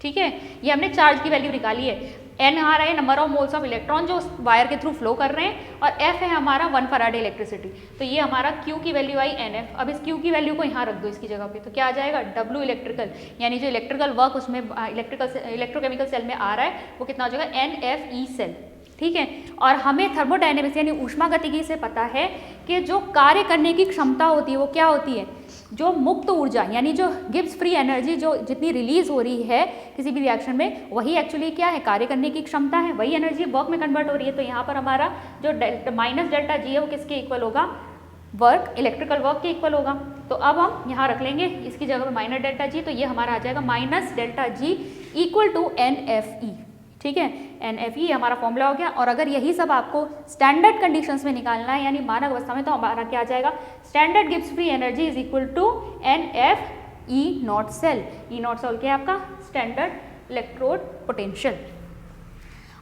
ठीक है, ये हमने चार्ज की वैल्यू निकाली है। N आ रहा है number of moles of electron जो उस वायर के थ्रू फ्लो कर रहे हैं, और F है हमारा 1 फराडे इलेक्ट्रिसिटी, तो ये हमारा Q की वैल्यू आई NF। अब इस Q की वैल्यू को यहाँ रख दो इसकी जगह पे, तो क्या आ जाएगा, W इलेक्ट्रिकल, यानी जो इलेक्ट्रिकल वर्क उसमें इलेक्ट्रोकेमिकल सेल में आ रहा है वो कितना हो जाएगा, NFE सेल। ठीक है, और हमें थर्मोडायनेमिक्स यानी ऊष्मागतिकी से पता है कि जो कार्य करने की क्षमता होती है वो क्या होती है, जो मुक्त ऊर्जा यानी जो गिब्स फ्री एनर्जी जो जितनी रिलीज हो रही है किसी भी रिएक्शन में, वही एक्चुअली क्या है, कार्य करने की क्षमता है, वही एनर्जी वर्क में कन्वर्ट हो रही है। तो यहाँ पर हमारा जो माइनस डेल्टा जी है वो किसके इक्वल होगा, वर्क, इलेक्ट्रिकल वर्क के इक्वल होगा। तो अब हम यहाँ रख लेंगे इसकी जगह पर माइनस डेल्टा जी, तो ये हमारा आ जाएगा minus delta G equal to NFE। ठीक है, NFE हमारा फॉर्मूला हो गया। और अगर यही सब आपको स्टैंडर्ड कंडीशंस में निकालना है यानी मानक अवस्था में, तो हमारा क्या आ जाएगा, standard Gibbs free energy is equal to NFE naught cell. E not cell क्या है आपका स्टैंडर्ड इलेक्ट्रोड पोटेंशियल।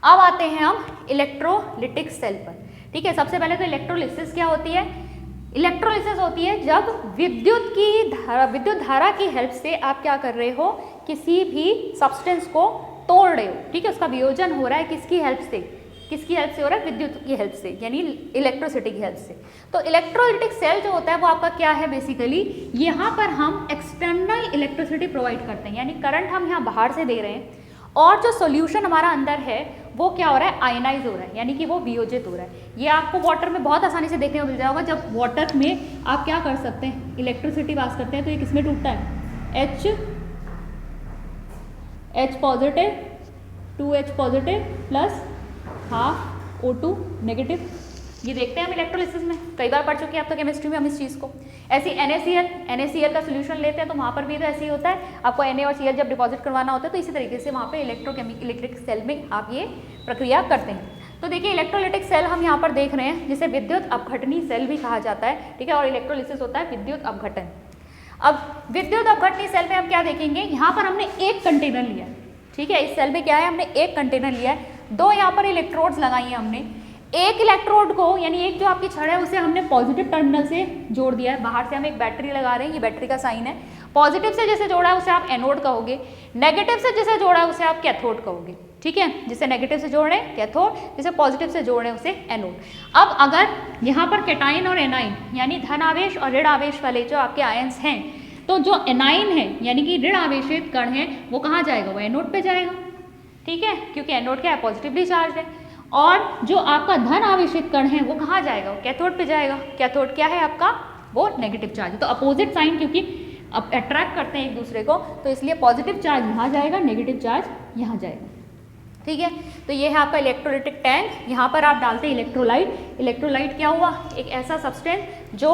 अब आते हैं हम इलेक्ट्रोलिटिक सेल पर। ठीक है, सबसे पहले तो इलेक्ट्रोलिसिस क्या होती है, इलेक्ट्रोलिसिस होती है जब विद्युत धारा की हेल्प से आप क्या कर रहे हो, किसी भी सब्सटेंस को तोड़ रहे हो। ठीक है, उसका वियोजन हो रहा है किसकी हेल्प से, किसकी हेल्प से हो रहा है, विद्युत की हेल्प से यानी इलेक्ट्रिसिटी की हेल्प से। तो इलेक्ट्रोलिटिक सेल जो होता है वो आपका क्या है, बेसिकली यहाँ पर हम एक्सटर्नल इलेक्ट्रिसिटी प्रोवाइड करते हैं, यानी करंट हम यहाँ बाहर से दे रहे हैं, और जो सोल्यूशन हमारा अंदर है वो क्या हो रहा है, आयनाइज हो रहा है, यानी कि वो वियोजित हो रहा है। ये आपको वाटर में बहुत आसानी से देखने को मिल जाएगा। जब वाटर में आप क्या कर सकते हैं, इलेक्ट्रिसिटी पास करते हैं, तो ये किसमें टूटता है, H positive 2H positive plus half O2 negative. ये देखते हैं हम इलेक्ट्रोलिसिस में, कई बार पढ़ चुके हैं आप तो केमिस्ट्री में हम इस चीज़ को। ऐसी NaCl का सोल्यूशन लेते हैं तो वहाँ पर भी तो ऐसे ही होता है, आपको Na और Cl जब डिपॉजिट करवाना होता है तो इसी तरीके से वहाँ पे इलेक्ट्रिक सेल में आप ये प्रक्रिया करते हैं। तो देखिए इलेक्ट्रोलिटिक सेल हम यहाँ पर देख रहे हैं, जिसे विद्युत अपघटनी सेल भी कहा जाता है। ठीक है, और इलेक्ट्रोलिसिस होता है विद्युत अपघटन। अब विद्युत अपघटनी सेल में हम क्या देखेंगे, यहाँ पर हमने एक कंटेनर लिया है। ठीक है, इस सेल में क्या है, हमने एक कंटेनर लिया है, दो यहाँ पर इलेक्ट्रोड्स लगाई हैं हमने। एक इलेक्ट्रोड को यानी एक जो आपकी छड़ है उसे हमने पॉजिटिव टर्मिनल से जोड़ दिया है, बाहर से हम एक बैटरी लगा रहे हैं, ये बैटरी का साइन है। पॉजिटिव से जिसे जोड़ा है उसे आप एनोड कहोगे, नेगेटिव से जिसे जोड़ा है उसे आप कैथोड कहोगे। ठीक है, जिसे नेगेटिव से जोड़ रहे हैं कैथोड, जिसे पॉजिटिव से जोड़ रहे हैं उसे एनोड। अब अगर यहाँ पर कैटाइन और एनाइन यानी धन आवेश और ऋण आवेश वाले जो आपके आयंस हैं, तो जो एनाइन है यानी कि ऋण आवेशित कण है वो कहाँ जाएगा, वो एनोड पे जाएगा। ठीक है, क्योंकि एनोड क्या है, पॉजिटिवली चार्ज है। और जो आपका धन आवेशित कण है वो कहाँ जाएगा, वो कैथोड पे जाएगा। कैथोड क्या है आपका, वो नेगेटिव चार्ज है। तो अपोजिट साइन क्योंकि अब अट्रैक्ट करते हैं एक दूसरे को, तो इसलिए पॉजिटिव चार्ज यहाँ जाएगा, नेगेटिव चार्ज यहाँ जाएगा। ठीक है। तो ये है आपका इलेक्ट्रोलाइटिक टैंक, यहाँ पर आप डालते हैं इलेक्ट्रोलाइट। इलेक्ट्रोलाइट क्या हुआ, एक ऐसा सब्सटेंस जो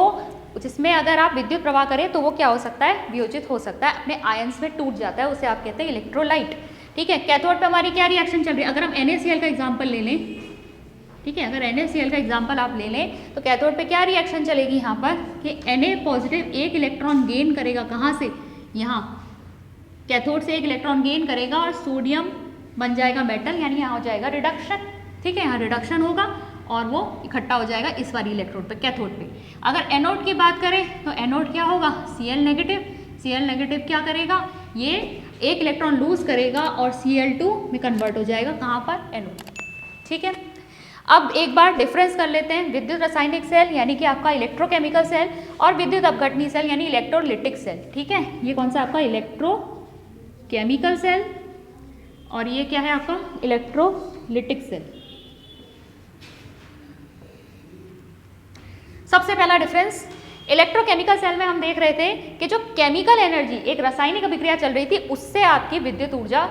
जिसमें अगर आप विद्युत प्रवाह करें तो वो क्या हो सकता है, वियोजित हो सकता है, अपने आयंस में टूट जाता है, उसे आप कहते हैं इलेक्ट्रोलाइट। ठीक है। कैथोड पे हमारी क्या रिएक्शन चल रही है, अगर हम NaCl का एग्जाम्पल ले लें, ठीक है, अगर NaCl का एग्जाम्पल आप ले लें तो कैथोड पे क्या रिएक्शन चलेगी यहाँ पर कि Na पॉजिटिव एक इलेक्ट्रॉन गेन करेगा, कहाँ से, यहाँ कैथोड से एक इलेक्ट्रॉन गेन करेगा और सोडियम बन जाएगा मेटल, यानी यहाँ हो जाएगा रिडक्शन। ठीक है, यहाँ रिडक्शन होगा और वो इकट्ठा हो जाएगा इस वाली इलेक्ट्रोड पे, कैथोड पे। अगर एनोड की बात करें तो एनोड क्या होगा, Cl नेगेटिव। Cl नेगेटिव क्या करेगा, ये एक इलेक्ट्रॉन लूज करेगा और Cl2 में कन्वर्ट हो जाएगा, कहाँ पर, एनोड। ठीक है। अब एक बार डिफरेंस कर लेते हैं विद्युत रासायनिक सेल यानी कि आपका इलेक्ट्रोकेमिकल सेल और विद्युत अपघटनी सेल यानी इलेक्ट्रोलिटिक सेल। ठीक है, ये कौन सा आपका इलेक्ट्रोकेमिकल सेल और ये क्या है आपका इलेक्ट्रोलिटिक सेल। सबसे पहला डिफरेंस, इलेक्ट्रोकेमिकल सेल में हम देख रहे थे कि जो केमिकल एनर्जी, एक रासायनिक अभिक्रिया चल रही थी, उससे आपकी विद्युत ऊर्जा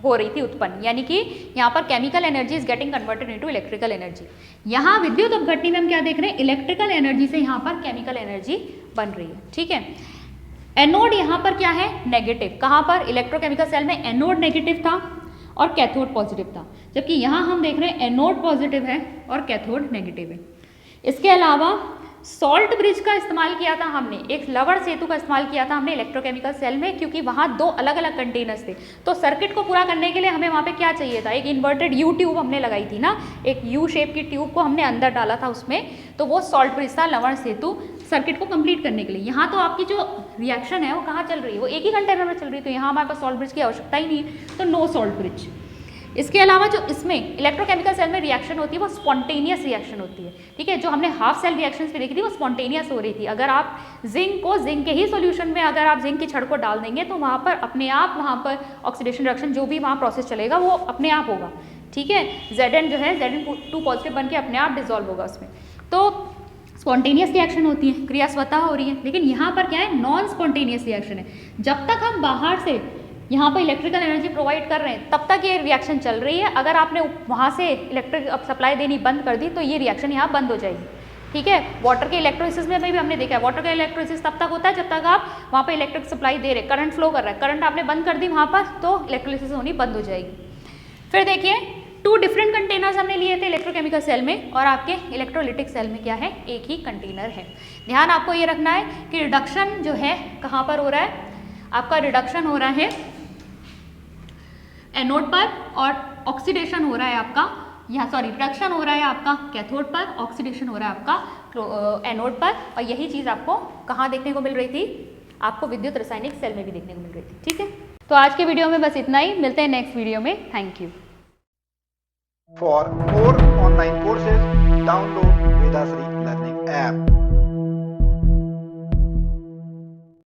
हो रही थी उत्पन्न, यानी कि यहाँ पर chemical energy is getting converted into electrical energy. यहाँ विद्युत अपघटनी में हम क्या देख रहे हैं, इलेक्ट्रिकल एनर्जी से यहाँ पर केमिकल एनर्जी बन रही है। ठीक है। एनोड यहाँ पर क्या है, नेगेटिव। कहाँ पर, इलेक्ट्रोकेमिकल सेल में एनोड नेगेटिव था और कैथोड पॉजिटिव था, जबकि यहाँ हम देख रहे हैं एनोड पॉजिटिव है और कैथोड नेगेटिव है। इसके अलावा सॉल्ट ब्रिज का इस्तेमाल किया था हमने, एक लवण सेतु का इस्तेमाल किया था हमने इलेक्ट्रोकेमिकल सेल में, क्योंकि वहाँ दो अलग अलग कंटेनर्स थे। तो सर्किट को पूरा करने के लिए हमें वहाँ पे क्या चाहिए था, एक इन्वर्टेड यू ट्यूब हमने लगाई थी ना, एक यू शेप की ट्यूब को हमने अंदर डाला था उसमें, तो वो सॉल्ट ब्रिज था, लवण सेतु, सर्किट को कंप्लीट करने के लिए। यहाँ तो आपकी जो रिएक्शन है वो कहाँ चल रही है, वो एक ही कंटेनर में चल रही है, तो यहाँ हमारे पास सॉल्ट ब्रिज की आवश्यकता ही नहीं है, तो नो सॉल्ट ब्रिज। इसके अलावा जो इसमें इलेक्ट्रोकेमिकल सेल में रिएक्शन होती है वो स्पॉन्टेनियस रिएक्शन होती है। ठीक है, जो हमने हाफ सेल रिएक्शंस पे देखी थी वो स्पॉन्टेनियस हो रही थी। अगर आप जिंक के ही सॉल्यूशन में अगर आप जिंक की छड़ को डाल देंगे तो वहाँ पर अपने आप वहाँ पर ऑक्सीडेशन रिएक्शन जो भी वहाँ प्रोसेस चलेगा वो अपने आप होगा। ठीक है, Zn जो है Zn2 पॉजिटिव बन के अपने आप डिजोल्व होगा उसमें। तो स्पॉन्टेनियस रिएक्शन होती है, क्रिया स्वतः हो रही है। लेकिन यहाँ पर क्या है, नॉन स्पॉन्टेनियस रिएक्शन है। जब तक हम बाहर से यहाँ पर इलेक्ट्रिकल एनर्जी प्रोवाइड कर रहे हैं तब तक ये रिएक्शन चल रही है। अगर आपने वहाँ से इलेक्ट्रिक सप्लाई देनी बंद कर दी तो ये रिएक्शन यहाँ बंद हो जाएगी। ठीक है, वाटर के इलेक्ट्रोलिसिस में भी हमने देखा है, वाटर का इलेक्ट्रोलिसिस तब तक होता है जब तक आप वहाँ पर इलेक्ट्रिक सप्लाई दे रहे, करंट फ्लो कर रहा है, करंट आपने बंद कर दी वहाँ पर तो इलेक्ट्रोलिसिस होनी बंद हो जाएगी। फिर देखिए, 2 डिफरेंट कंटेनर्स हमने लिए थे इलेक्ट्रोकेमिकल सेल में और आपके इलेक्ट्रोलिटिक सेल में क्या है, एक ही कंटेनर है। ध्यान आपको ये रखना है कि रिडक्शन जो है कहाँ पर हो रहा है, आपका रिडक्शन हो रहा है एनोड पर और ऑक्सीडेशन हो रहा है आपका रिडक्शन हो रहा है आपका कैथोड पर, ऑक्सीडेशन हो रहा है आपका एनोड पर। और यही चीज़ आपको कहाँ देखने को मिल रही थी, आपको विद्युत रासायनिक सेल में भी देखने को मिल रही थी। ठीक है, तो आज के वीडियो में बस इतना ही, मिलते हैं नेक्स्ट वीडियो में। Thank you. For more online courses, download Vedasri Learning app.